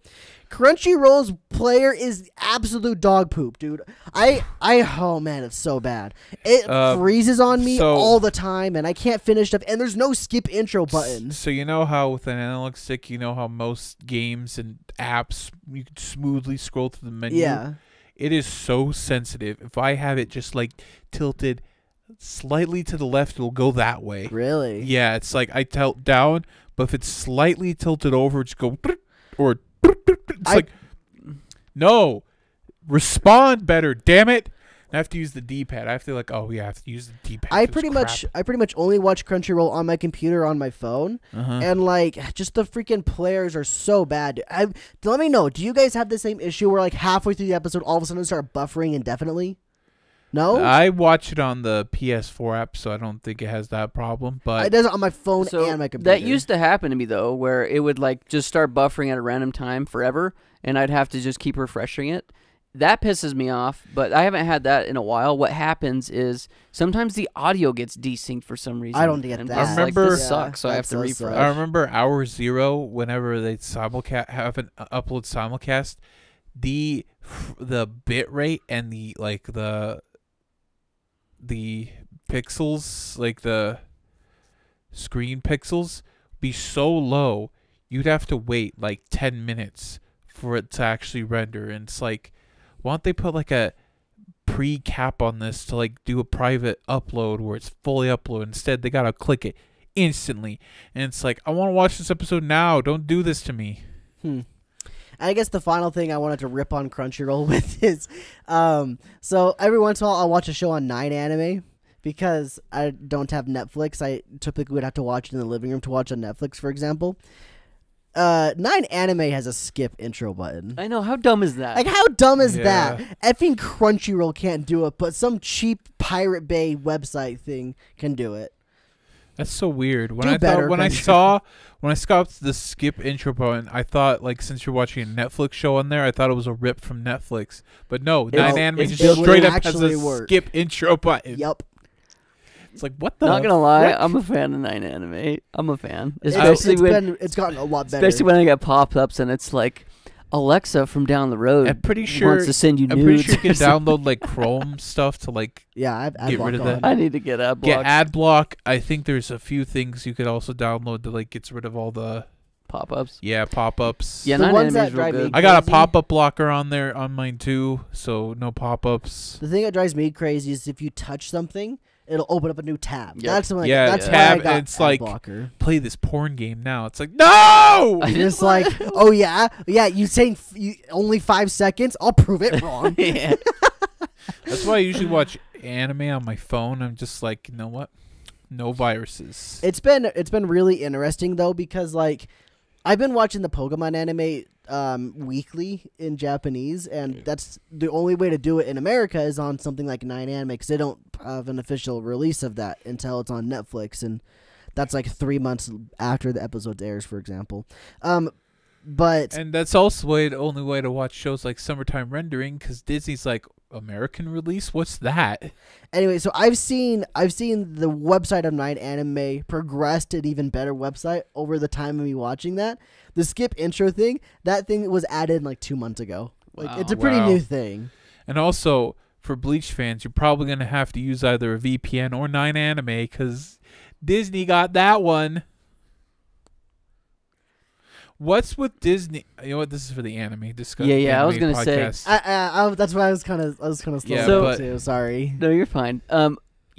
Crunchyroll's player is absolute dog poop, dude. Oh man, it's so bad. It freezes on me all the time, and I can't finish stuff, and there's no skip intro button. So you know how with an analog stick, you know how most games and apps, you can smoothly scroll through the menu? Yeah. It is so sensitive. If I have it just like tilted slightly to the left, it'll go that way. Really? Yeah, it's like I tilt down, but if it's slightly tilted over, it's go or it's like no, respond better, damn it. I have to use the D-pad. I have to I have to use the D-pad. I pretty much only watch Crunchyroll on my computer on my phone, and like just the freaking players are so bad. Let me know. Do you guys have the same issue where like halfway through the episode, all of a sudden start buffering indefinitely? No, I watch it on the PS4 app, so I don't think it has that problem. But it does it on my phone and my computer. That used to happen to me though, where it would like just start buffering at a random time forever, and I'd have to just keep refreshing it. That pisses me off, but I haven't had that in a while. What happens is sometimes the audio gets desynced for some reason. I don't get that. I remember this sucks, so I have to refresh. I remember Hour Zero, whenever they have an upload simulcast, the bit rate and the pixels, like the screen pixels, be so low you'd have to wait like 10 minutes for it to actually render. And it's like, why don't they put like a pre-cap on this to like do a private upload where it's fully uploaded? Instead they gotta click it instantly, and it's like, I want to watch this episode now, don't do this to me. I guess the final thing I wanted to rip on Crunchyroll with is, so every once in a while I'll watch a show on 9 Anime because I don't have Netflix. I typically would have to watch it in the living room to watch on Netflix, for example. 9 Anime has a skip intro button. I know, how dumb is that? Like, how dumb is Yeah. that? Effing Crunchyroll can't do it, but some cheap Pirate Bay website thing can do it. That's so weird. When Do I better, thought when I Crunchyroll. saw the skip intro button, I thought like since you're watching a Netflix show on there, I thought it was a rip from Netflix. But no, 9 Anime it's- just it straight wouldn't up has actually a work. skip intro button. Yep. It's like what the Not gonna lie, frick? I'm a fan of 9 Anime. I'm a fan, especially It's gotten a lot better. especially when I get pop-ups and it's like Alexa from down the road I'm pretty sure wants to send you I'm pretty nudes. sure you can or something. download like Chrome stuff to like Yeah, I have Get rid of that. I need to get ad block get ad block. I think there's a few things you could also download that like gets rid of all the pop-ups. pop-ups. Yeah, The 9 ones Anime that is real drive me good. I got a crazy. pop-up blocker on there on mine too, so no pop-ups. The thing that drives me crazy is if you touch something, it'll open up a new tab. Yep. That's when, Yeah, that's tab, why I got it's ad like- blocker. Play this porn game now. It's like no. I And didn't it's like, oh yeah, you saying only 5 seconds? I'll prove it wrong. yeah. That's why I usually watch anime on my phone. I'm just like, you know what? No viruses. It's been really interesting though, because like I've been watching the Pokemon anime weekly in Japanese, and that's the only way to do it in America is on something like 9 Anime, because they don't have an official release of that until it's on Netflix, and that's like 3 months after the episode airs, for example. But And that's also the only way to watch shows like Summertime Rendering, because Disney's like, American release? What's that? anyway, so I've seen the website of 9 Anime progress to an even better website over the time of me watching that. The skip intro thing, that thing was added like 2 months ago. Like, Wow. it's a pretty Wow. new thing. And also, for Bleach fans, you're probably going to have to use either a VPN or 9 Anime, because Disney got that one. What's with Disney? You know what? This is for the anime discussion. Yeah, I was anime gonna say- podcast. That's why I was kind of slow Yeah, but- too. Sorry. No, you're fine.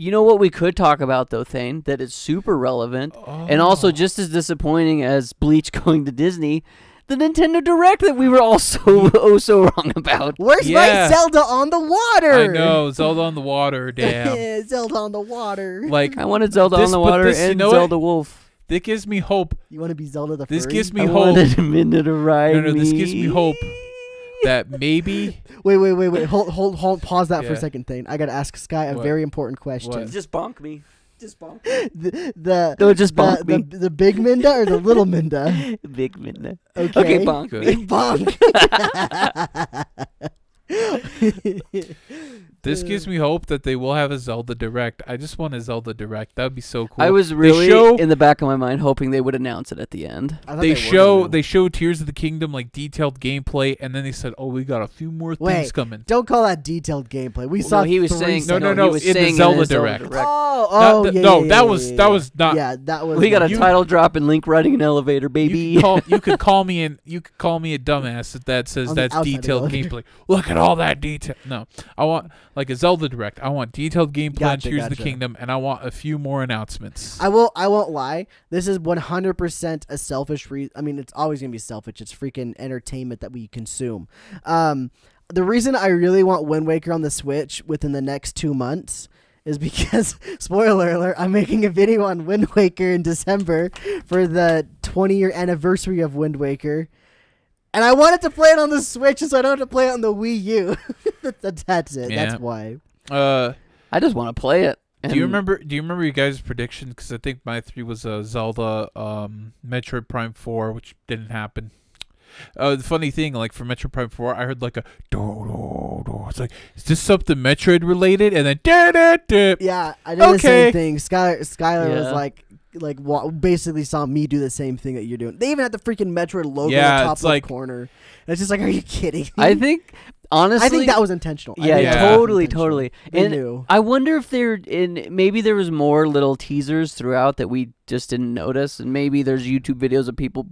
You know what we could talk about though, Thane, that is super relevant and also Oh. just as disappointing as Bleach going to Disney, the Nintendo Direct that we were also oh so wrong about. Where's Yeah. my Zelda on the water? I know, Zelda on the water, damn. Zelda on the water. Like, I wanted Zelda This- on the but water this- you and know what? Zelda Wolf. this gives me hope. You want to be Zelda the This furry? gives me I hope wanted a minute to ride No, me. this gives me hope that maybe Wait. Hold. Pause that for a Yeah. second, Thane. I gotta ask Sky a What? very important question. What? Just bonk me. Just bonk. The Just bonk me. the big Minda or the little Minda? Big minute. Okay. Okay, bonk Good. me. Bonk. this gives me hope that they will have a Zelda Direct. I just want a Zelda Direct. That would be so cool. I was They really show- in the back of my mind hoping they would announce it at the end. I thought They would show too. they show Tears of the Kingdom like detailed gameplay, and then they said, "Oh, we got a few more things Wait. coming." Don't call that detailed gameplay. We Well, saw no, he was 3 saying seconds. No, he was in the saying Zelda his Direct. Oh, Not the- yeah, no, yeah, that yeah, was- yeah, that yeah. was not- Yeah, that was. We got a You- title drop and Link riding an elevator, baby. You could call me a dumbass if that says On the that's outside of the detailed elevator. gameplay. Look at all that detail. No, I want like a Zelda Direct. I want detailed gameplay on Gotcha, Tears of the gotcha. Kingdom, and I want a few more announcements. I won't lie. This is 100% a selfish reason. I mean, it's always gonna be selfish. It's freaking entertainment that we consume. The reason I really want Wind Waker on the Switch within the next 2 months is because, spoiler alert, I'm making a video on Wind Waker in December for the 20-year anniversary of Wind Waker. And I wanted to play it on the Switch so I don't have to play it on the Wii U. That's it. Yeah. That's why. I just want to play it. Do you remember your guys' prediction? Because I think my 3 was Zelda, Metroid Prime 4, which didn't happen. The funny thing, like for Metroid Prime 4, I heard like a do. It's like, is this something Metroid related? And then da. Yeah, I did the Okay. same thing. Skylar was Yeah. basically saw me do the same thing that you're doing. They even had the freaking Metroid logo Yeah, in the top it's left like- corner. And it's just like, are you kidding me? I think honestly, I think that was intentional. I yeah, think that was totally, intentional. totally. They And knew. I wonder if maybe there was more little teasers throughout that we just didn't notice, and maybe there's YouTube videos of people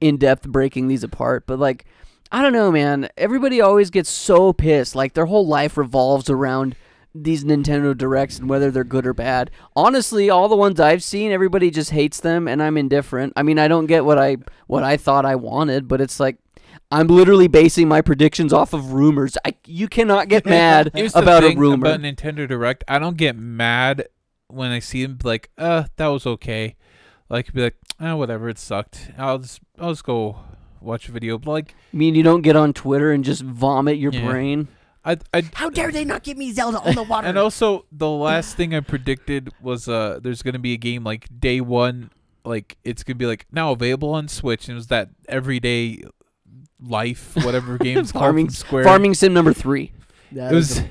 in depth breaking these apart. But like, I don't know, man. Everybody always gets so pissed. Like their whole life revolves around these Nintendo Directs and whether they're good or bad. Honestly, all the ones I've seen, everybody just hates them, and I'm indifferent. I mean, I don't get what I thought I wanted, but it's like I'm literally basing my predictions off of rumors. You cannot get mad Here's about the a thing rumor. about Nintendo Direct. I don't get mad when I see them like, that was okay. Like, be like, whatever, it sucked. I'll just go watch a video. But like, I mean, you don't get on Twitter and just vomit your Yeah. brain. How dare they not give me Zelda on the water? And also, the last thing I predicted was there's gonna be a game like day one, like it's gonna be like now available on Switch, and it was that everyday life, whatever game's called from Square. Farming Sim number 3. Yeah, It was-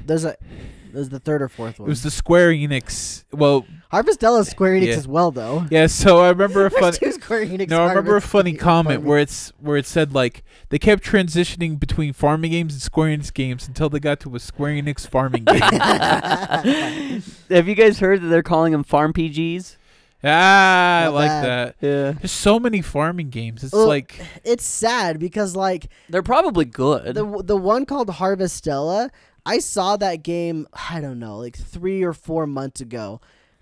there's the third or fourth It one. was the Square Enix. Well, Harvestella is Square Enix Yeah. as well, though. yeah. So I remember a There's fun. two Square Enix. No, I remember a funny comment farming. where it said like they kept transitioning between farming games and Square Enix games until they got to a Square Enix farming game. Have you guys heard that they're calling them farm PGs? I Not like bad. that. Yeah. There's so many farming games. It's Well, like It's sad because like They're probably good. the one called Harvestella, I saw that game, I don't know, like 3 or 4 months ago.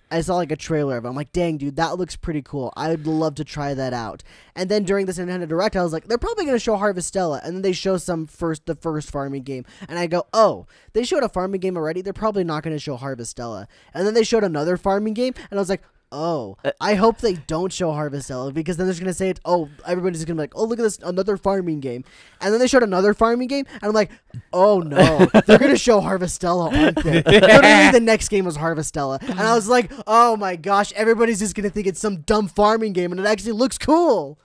I saw like a trailer of it. I'm like, dang, dude, that looks pretty cool. I would love to try that out. And then during this Nintendo Direct, I was like, they're probably going to show Harvestella. And then they show the first farming game. And I go, oh, they showed a farming game already. They're probably not going to show Harvestella. And then they showed another farming game. And I was like, oh, I hope they don't show Harvestella, because then they're just going to say it. Oh, everybody's going to be like, oh, look at this, another farming game. And then they showed another farming game. And I'm like, oh no, they're going to show Harvestella, aren't they? Literally the next game was Harvestella. And I was like, oh my gosh, everybody's just going to think it's some dumb farming game. And it actually looks cool.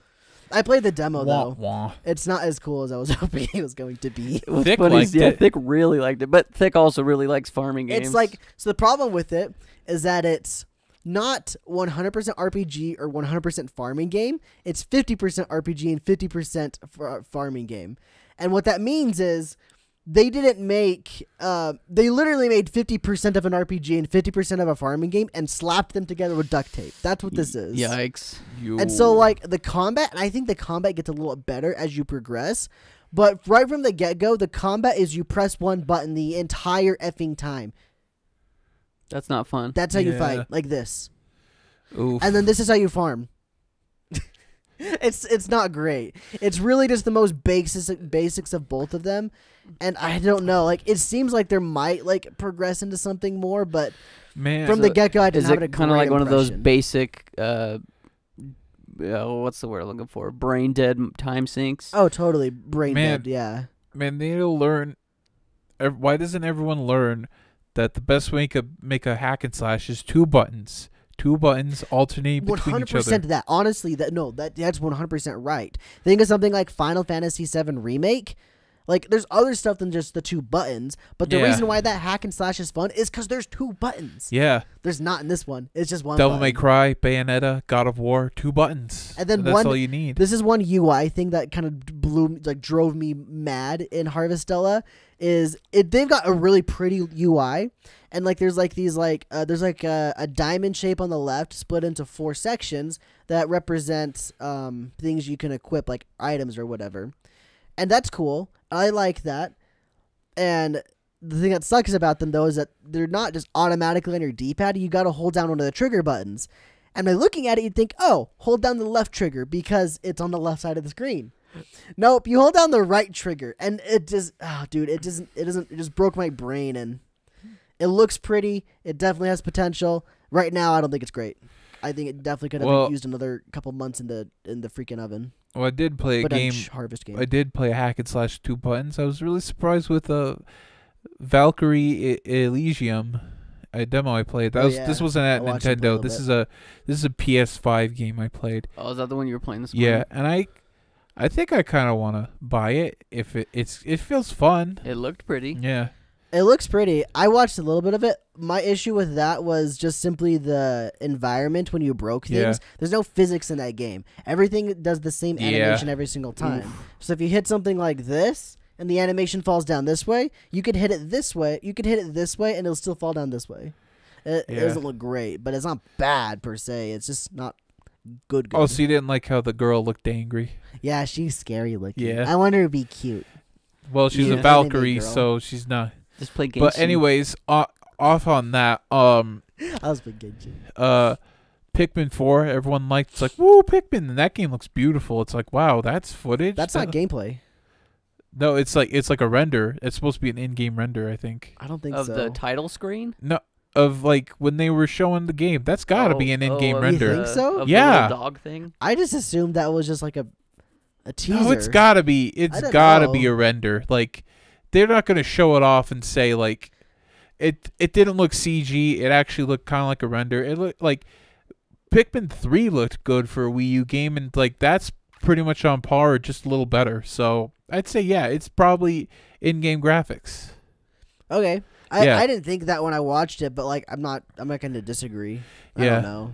I played the demo wah, though. wah. It's not as cool as I was hoping it was going to be. What's Thick funny liked is, yeah, it. Thick really liked it, but Thick also really likes farming games. It's like, so the problem with it is that it's not 100% RPG or 100% farming game. It's 50% RPG and 50% farming game. And what that means is they didn't make, they literally made 50% of an RPG and 50% of a farming game and slapped them together with duct tape. That's what this is. Yikes. You- And so, like, the combat, and I think the combat gets a little better as you progress. But right from the get-go, the combat is you press one button the entire effing time. That's not fun. That's how you Yeah. fight, like this. Oof. And then this is how you farm. It's not great. It's really just the most basics of both of them. And I don't know, like, it seems like there might, like, progress into something more, but Man, from the get-go, I didn't Is have a it kind of like great one of those impression. basic, what's the word I'm looking for? Brain dead time sinks? Oh, totally. Brain Man. dead, yeah. man, they need to learn. Why doesn't everyone learn that the best way to make a hack and slash is 2 buttons? 2 buttons alternate between each other. 100% that. Honestly, that's 100% right. Think of something like Final Fantasy VII Remake. Like, there's other stuff than just the 2 buttons, but the Yeah. reason why that hack and slash is fun is because there's 2 buttons. Yeah, There's not in this one. It's just one Devil button. May Cry, Bayonetta, God of War, 2 buttons. And then that's one- all you need. This is one UI thing that kind of drove me mad in Harvestella. They've got a really pretty UI, and like there's like these there's like a diamond shape on the left split into 4 sections that represents things you can equip, like items or whatever, and that's cool. I like that. And the thing that sucks about them though is that they're not just automatically on your D-pad. You got to hold down one of the trigger buttons. And by looking at it, you'd think, oh, hold down the left trigger because it's on the left side of the screen. Nope, you hold down the right trigger, and it just, it just broke my brain. And it looks pretty. It definitely has potential. Right now, I don't think it's great. I think it definitely could have Well- been used another couple months in the freaking oven. Well, I did play a But game. Harvest game. I did play a hack and slash 2 buttons. I was really surprised with Valkyrie Elysium, a demo I played. Oh, This wasn't I at watched it play a Nintendo. little This is a PS5 game I played. Oh, is that the one you were playing this morning? Yeah, and I think I kind of want to buy it if it feels fun. It looked pretty. Yeah. It looks pretty. I watched a little bit of it. My issue with that was just simply the environment when you broke things. Yeah. There's no physics in that game. Everything does the same Yeah. animation every single time. So if you hit something like this and the animation falls down this way, you could hit it this way. You could hit it this way and it'll still fall down this way. It Yeah. doesn't look great, but it's not bad per se. It's just not good. Oh, so you didn't like how the girl looked angry? Yeah, she's scary looking. Yeah. I want her to be cute. Well, she's Yeah. a Valkyrie, Girl. so she's not. Just play games. But anyways, off on that. I was being Pikmin 4, everyone liked. It's like, woo, Pikmin, and that game looks beautiful. It's like, wow, that's footage. That's not gameplay. No, it's like a render. It's supposed to be an in-game render, I think. I don't think Of so. the title screen? No, of like when they were showing the game. That's got to be an in-game of render. You think so? Of Yeah. the little dog thing? I just assumed that was just like a teaser. No, it's got to be. It's don't got to know. be a render. Like they're not going to show it off and say like it didn't look CG. It actually looked kind of like a render. It looked like Pikmin 3 looked good for a Wii U game, and like that's pretty much on par, or just a little better. So I'd say yeah, it's probably in-game graphics. Okay. Yeah. I didn't think that when I watched it, but like I'm not going to disagree. I Yeah. don't know.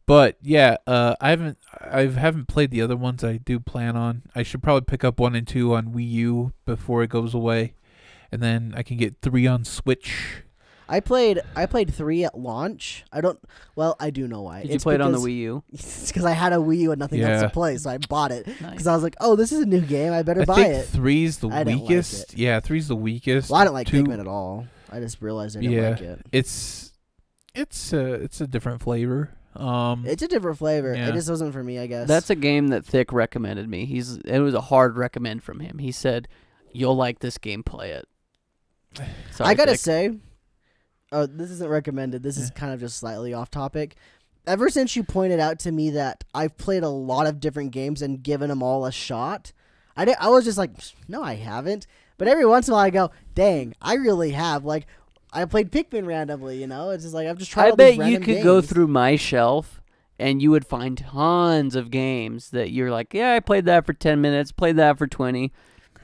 But yeah, I haven't played the other ones. I do plan on. I should probably pick up 1 and 2 on Wii U before it goes away, and then I can get 3 on Switch. I played 3 at launch. I do know why. Did you play it on the Wii U? It's because I had a Wii U and nothing else Yeah. to play, so I bought it Nice. because I was like, "Oh, this is a new game. I better I buy think it." 3's the I didn't like weakest. it. Yeah, 3's the weakest. Well, I didn't like 2 Pikmin at all. I just realized I didn't Yeah. like it. It's a different flavor. It's a different flavor. Yeah. It just wasn't for me, I guess. That's a game that Thick recommended me. It was a hard recommend from him. He said, "You'll like this game. Play it." Sorry, I gotta Thick. say, oh, this isn't recommended. This is kind of just slightly off topic. Ever since you pointed out to me that I've played a lot of different games and given them all a shot, I was just like, no, I haven't. But every once in a while I go, dang, I really have. Like, I played Pikmin randomly, you know? It's just like, I've just tried I all these bet you random could go games. through my shelf and you would find tons of games that you're like, yeah, I played that for 10 minutes, played that for 20.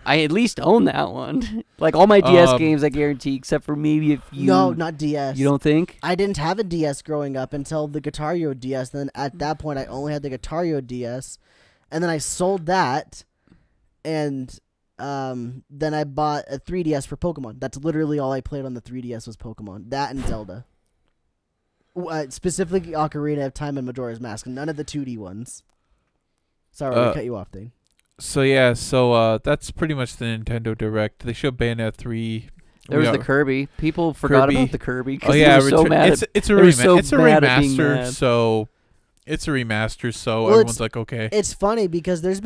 I at least own that one. Like all my DS games, I guarantee, except for maybe if you... No, not DS. You don't think? I didn't have a DS growing up until the Guitar Hero DS. Then at that point, I only had the Guitar Hero DS. And then I sold that. And then I bought a 3DS for Pokemon. That's literally all I played on the 3DS was Pokemon. That and Zelda. Specifically Ocarina of Time and Majora's Mask. None of the 2D ones. Sorry, I cut you off thing. So yeah, that's pretty much the Nintendo Direct. They showed Bayonetta 3. There was the Kirby. People forgot about the Kirby because they were so mad. It's a they were so mad at being remaster. mad. So it's a remaster. So Well, everyone's like, okay. It's funny because this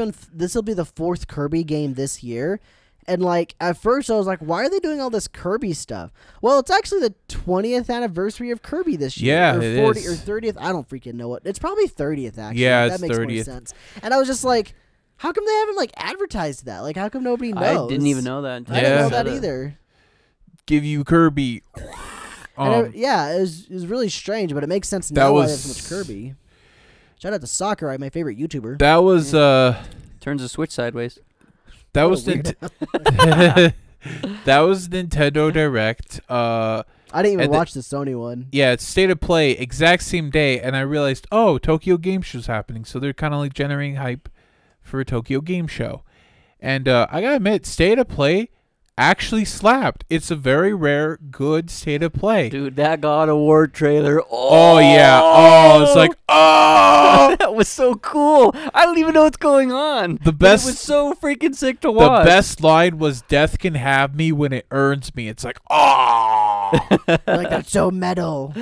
will be the 4th Kirby game this year. And, like, at first I was like, why are they doing all this Kirby stuff? Well, it's actually the 20th anniversary of Kirby this year. Yeah, or it 40 is. or 30th. I don't freaking know what. It's probably 30th, actually. Yeah, that it's makes 30th. more sense. And I was just like, how come they haven't, like, advertised that? Like, how come nobody knows? I didn't even know that. Until I didn't Yeah. know you that said it. either. Give you Kirby. And it was really strange, but it makes sense that now why was- there's so much Kirby. Shout out to Sakurai, my favorite YouTuber. That was Turns the Switch sideways. that What was a weirdo. that was Nintendo Direct. I didn't even and watch the Sony one. Yeah, it's State of Play, exact same day, and I realized, oh, Tokyo Game Show's happening, so they're kind of like generating hype for a Tokyo Game Show. And I gotta admit, State of Play actually slapped. It's a very rare, good State of Play. Dude, that God of War trailer. Oh yeah, oh, it's like, oh, that was so cool. I don't even know what's going on. The But best- It was so freaking sick to the watch. best line was, "Death can have me when it earns me." It's like, oh, Like, that's so metal.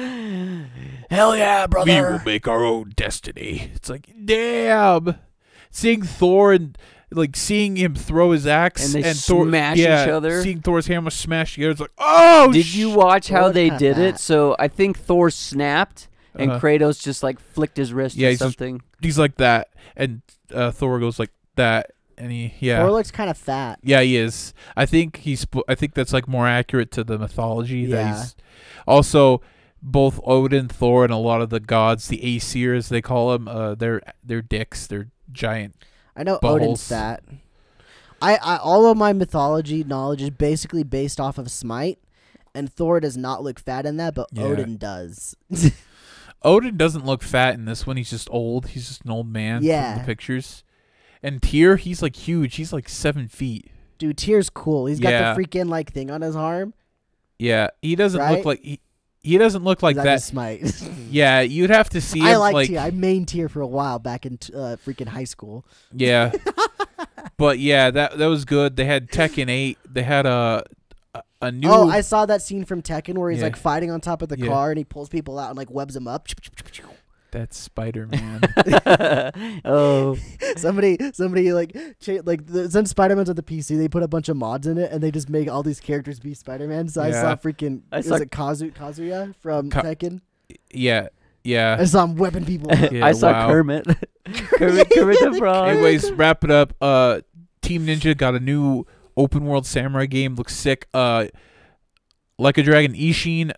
Hell yeah, we will brother. make our own destiny. It's like, damn, seeing Thor and like seeing him throw his axe And they Thor, smash each other. Seeing Thor's hammer smash together, it's like, oh, Did you watch how Lord, they cut did it? that. So I think Thor snapped and Uh-huh. Kratos just like flicked his wrist Yeah, or he's just- something. He's like that, and Thor goes like that, and Thor looks kind of fat. yeah, he is. I think I think that's like more accurate to the mythology. That Yeah. he's also both Odin, Thor, and a lot of the gods, the Aesir, they call them. They're dicks. They're giant. I know Balls. Odin's fat. I all of my mythology knowledge is basically based off of Smite, and Thor does not look fat in that, but Yeah. Odin does. Odin doesn't look fat in this one. He's just old. He's just an old man Yeah. from the pictures. And Tyr, he's like huge. He's like 7 feet. Dude, Tyr's cool. He's got Yeah. the freaking like thing on his arm. Yeah, he doesn't Right? look like he doesn't look like He's that. just Smite. Yeah, you'd have to see him I like like Tyr. I main Tyr for a while back in freaking high school. yeah. But yeah, that was good. They had Tekken 8. They had a new Oh, I saw that scene from Tekken where he's Yeah. like fighting on top of the Yeah. car and he pulls people out and like webs them up. That's Spider-Man. Oh, Somebody like since Spider-Man's on the PC, they put a bunch of mods in it, and they just make all these characters be Spider-Man. So I saw freaking Kazuya from Tekken. Yeah. I saw him whipping people up. Yeah, I saw wow. Kermit. Kermit the Frog. Anyways, wrap it up. Team Ninja got a new open world samurai game. Looks sick. Like a Dragon Ishin,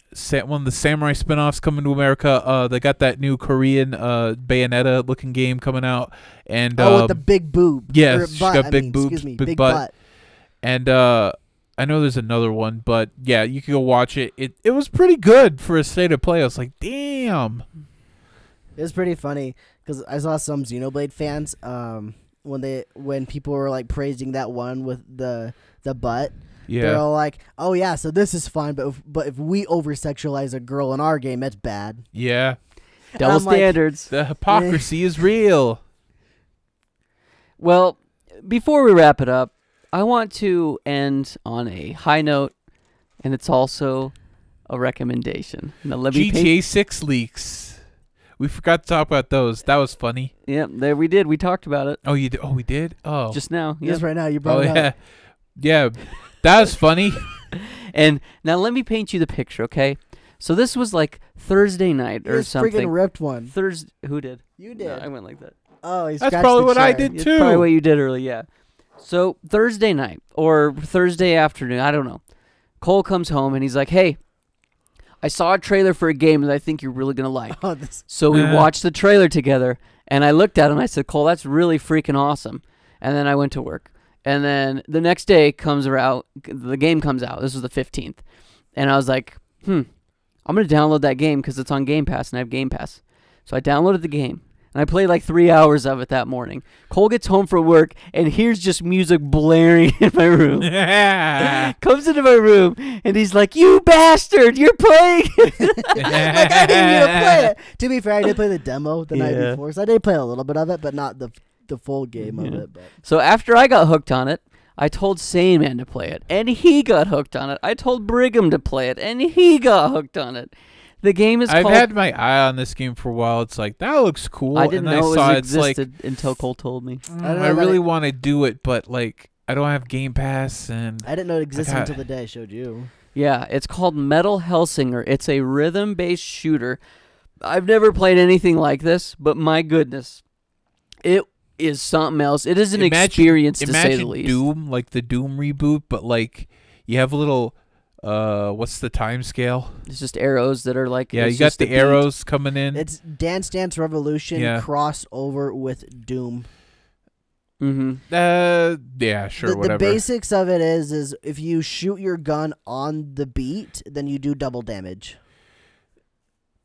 one of the samurai spin-offs coming to America. They got that new Korean Bayonetta looking game coming out. And with the big boob. Yeah, Or she's butt, got I big mean, boobs, excuse me, big butt. And I know there's another one, but yeah, you can go watch it. It was pretty good for a state of play. I was like, damn. It was pretty funny because I saw some Xenoblade fans when people were like praising that one with the butt. Yeah. They're all like, "Oh yeah, so this is fine, but if we over sexualize a girl in our game, that's bad." Yeah. Double I'm like, standards. The hypocrisy is real. Well, before we wrap it up, I want to end on a high note, and it's also a recommendation. Now, let me GTA 6 leaks. We forgot to talk about those. That was funny. Yep, there we did. We talked about it Oh, you did? Oh, we did? Oh. just now. Just Yep. right now, you brought it yeah. up. Yeah. That was funny. And now let me paint you the picture, okay? So this was like Thursday night You or just something. freaking ripped one. Thursday. Who did? You No, did. I went like that. Oh, he That's scratched probably the what I chair. did It's too. probably what you did early, yeah. So Thursday night or Thursday afternoon, I don't know. Cole comes home and he's like, "Hey, I saw a trailer for a game that I think you're really gonna like." Oh, this. So we watched the trailer together, and I looked at him. I said, "Cole, that's really freaking awesome." And then I went to work. And then the next day comes around, the game comes out. This was the 15th. And I was like, I'm going to download that game because it's on Game Pass, and I have Game Pass. So I downloaded the game, and I played like 3 hours of it that morning. Cole gets home from work, and here's just music blaring in my room. Yeah. Comes into my room, and he's like, "You bastard, you're playing." Like, I didn't even play it. To be fair, I did play the demo the night Yeah. before, so I did play a little bit of it, but not the full game of Yeah. it. But So after I got hooked on it, I told Sandman to play it, and he got hooked on it. I told Brigham to play it, and he got hooked on it. The game is I've called... had my eye on this game for a while. It's like, that looks cool. I didn't and know I saw it it's like, existed until Cole told me. I don't know I that really it- want to do it, but like, I don't have Game Pass, and I didn't know it existed got- until the day I showed you. Yeah, it's called Metal Hellsinger. It's a rhythm-based shooter. I've never played anything like this, but my goodness, it is something else. It is an experience, to say the imagine least. Doom, like the Doom reboot, but like you have a little, what's the time scale? It's just arrows that are like... Yeah, it's you got just the a beat. arrows coming in. It's Dance Dance Revolution Yeah. crossed over with Doom. Mm-hmm. Yeah, sure, The whatever. basics of it is if you shoot your gun on the beat, then you do double damage.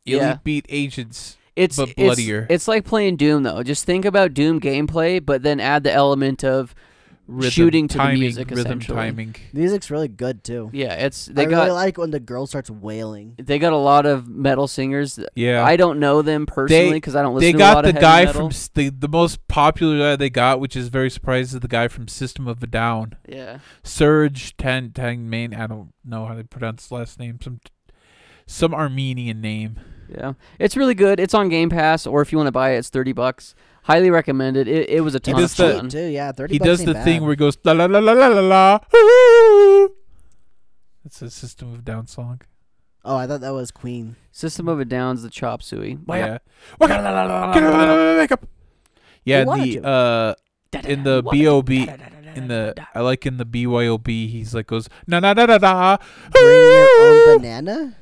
Elite Yeah. beat agents. It's But bloodier. It's like playing Doom, though. Just think about Doom gameplay, but then add the element of Rhythm, shooting to timing, the music, rhythm essentially. timing. Music's really good too. Yeah, it's I they really got like when the girl starts wailing. they got a lot of metal singers. Yeah, I don't know them personally because I don't listen they to a got lot the of heavy guy metal. from the most popular guy they got, which is very surprising, is the guy from System of a Down, Yeah. Serge Tanmain. I don't know how to pronounce his last name. Some Armenian name. Yeah, it's really good. It's on Game Pass, or if you want to buy it, it's $30. Highly recommended. It was a ton of does the- fun. Too, yeah, 30 He bucks does ain't the bad. thing where he goes la la la la la la la. Hoo! That's a System of a Down song. Oh, I thought that was Queen. System of a Down's the chop suey. Yeah. Makeup. Yeah, wanted in the B.O.B. I like in the BYOB, he's like goes na na na na na. Bring your own banana?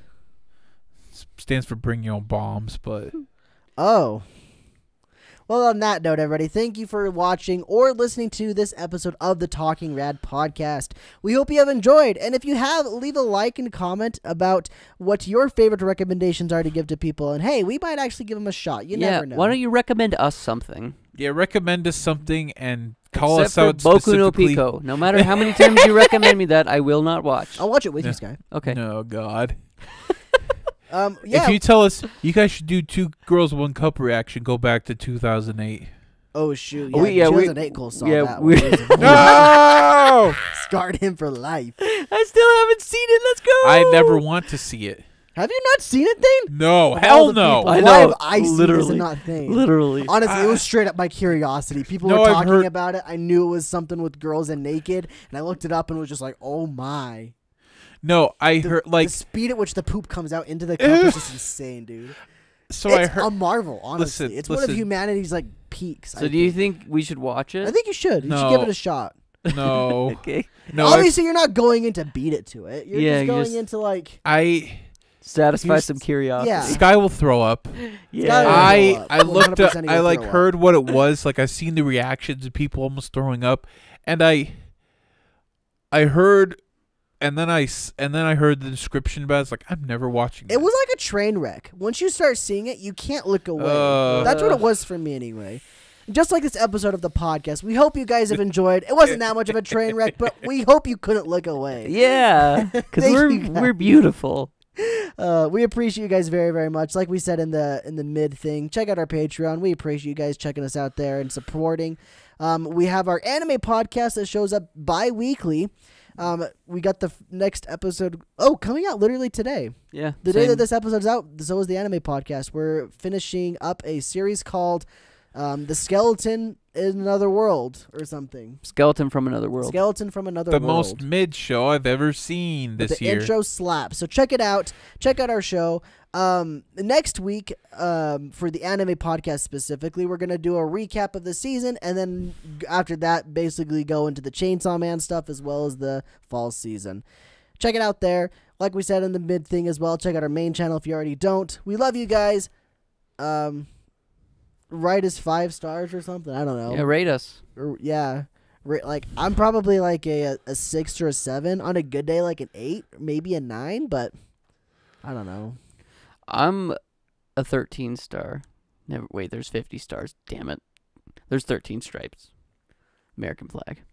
Stands for bring your own bombs, but Oh. Well, on that note, everybody, thank you for watching or listening to this episode of the Talking Rad podcast. We hope you have enjoyed. And if you have, leave a like and comment about what your favorite recommendations are to give to people. And hey, we might actually give them a shot. You Yeah, never know. why don't you recommend us something? yeah, recommend us something and call Except us out for Boku no specifically. Pico. No matter how many times you recommend me that, I will not watch. I'll watch it with Yeah. you, Sky. Okay. No, God. Yeah. If you tell us you guys should do 2 Girls 1 Cup reaction, go back to 2008. Oh, shoot. Oh, Yeah, we- 2008 Cole saw yeah, that we- one. It was- No! Scarred him for life. I still haven't seen it. Let's go. I never want to see it. Have you not seen it, Thane? No, Of hell all the no. people, I why know, have I seen this literally. and not Thane? Literally. Honestly, it was straight up my curiosity. People No, were I've talking heard- about it. I knew it was something with girls and naked, and I looked it up and was just like, oh my. No, I heard like The speed at which the poop comes out into the cup is just insane, dude. so. It's I heard. a marvel, honestly. Listen, it's one of listen. humanity's like peaks. So do you think we should watch it? I think you should. You should No. give it a shot. No, Okay. no. I've- Obviously, you're not going in to beat it to it. You're Yeah, just you going just- into like. I Satisfy Here's- some curiosity. yeah. Sky will throw up. Yeah. Gotta I throw up. I looked up. 100% I like throw up. heard what it was. Like I seen the reactions of people almost throwing up, and I heard, and then I heard the description about it. It's like I'm never watching. It was like a train wreck. Once you start seeing it, you can't look away. That's what it was for me anyway. Just like this episode of the podcast, we hope you guys have enjoyed. It wasn't that much of a train wreck, but we hope you couldn't look away. Yeah. Because Thank you, guys. we're beautiful. We appreciate you guys very, very much. Like we said in the mid thing, check out our Patreon. We appreciate you guys checking us out there and supporting. We have our anime podcast that shows up bi-weekly. We got the next episode coming out literally today. Yeah. The day same. that this episode's out, so is the anime podcast. We're finishing up a series called The Skeleton in Another World or something. Skeleton from Another World. Skeleton from Another the World. most mid show I've ever seen But this the year. intro slaps. So check it out. Check out our show. Next week, for the anime podcast specifically, we're going to do a recap of the season. And then after that, basically go into the Chainsaw Man stuff as well as the fall season. Check it out there. Like we said in the mid thing as well, check out our main channel if you already don't. We love you guys. Write us 5 stars or something. I don't know. Yeah, rate us. Like I'm probably like a 6 or a 7 on a good day, like an 8, maybe a 9, but I don't know. I'm a 13 star. Never wait, there's 50 stars. Damn it. There's 13 stripes. American flag.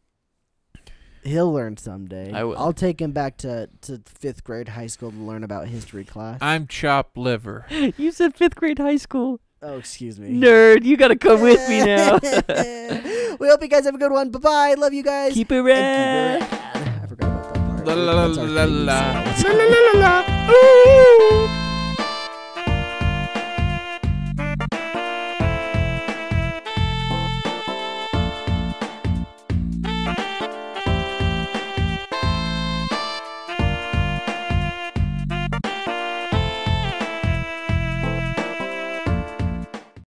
He'll learn someday. I will. I'll take him back to 5th grade high school to learn about history class. I'm chopped liver. You said 5th grade high school. Oh, excuse me. Nerd, you gotta come with me now. We hope you guys have a good one. Bye-bye. Love you guys. Keep it And rad. keep it rad. I forgot about that part. La la la That's our la theme la. song. La la la la la. Ooh.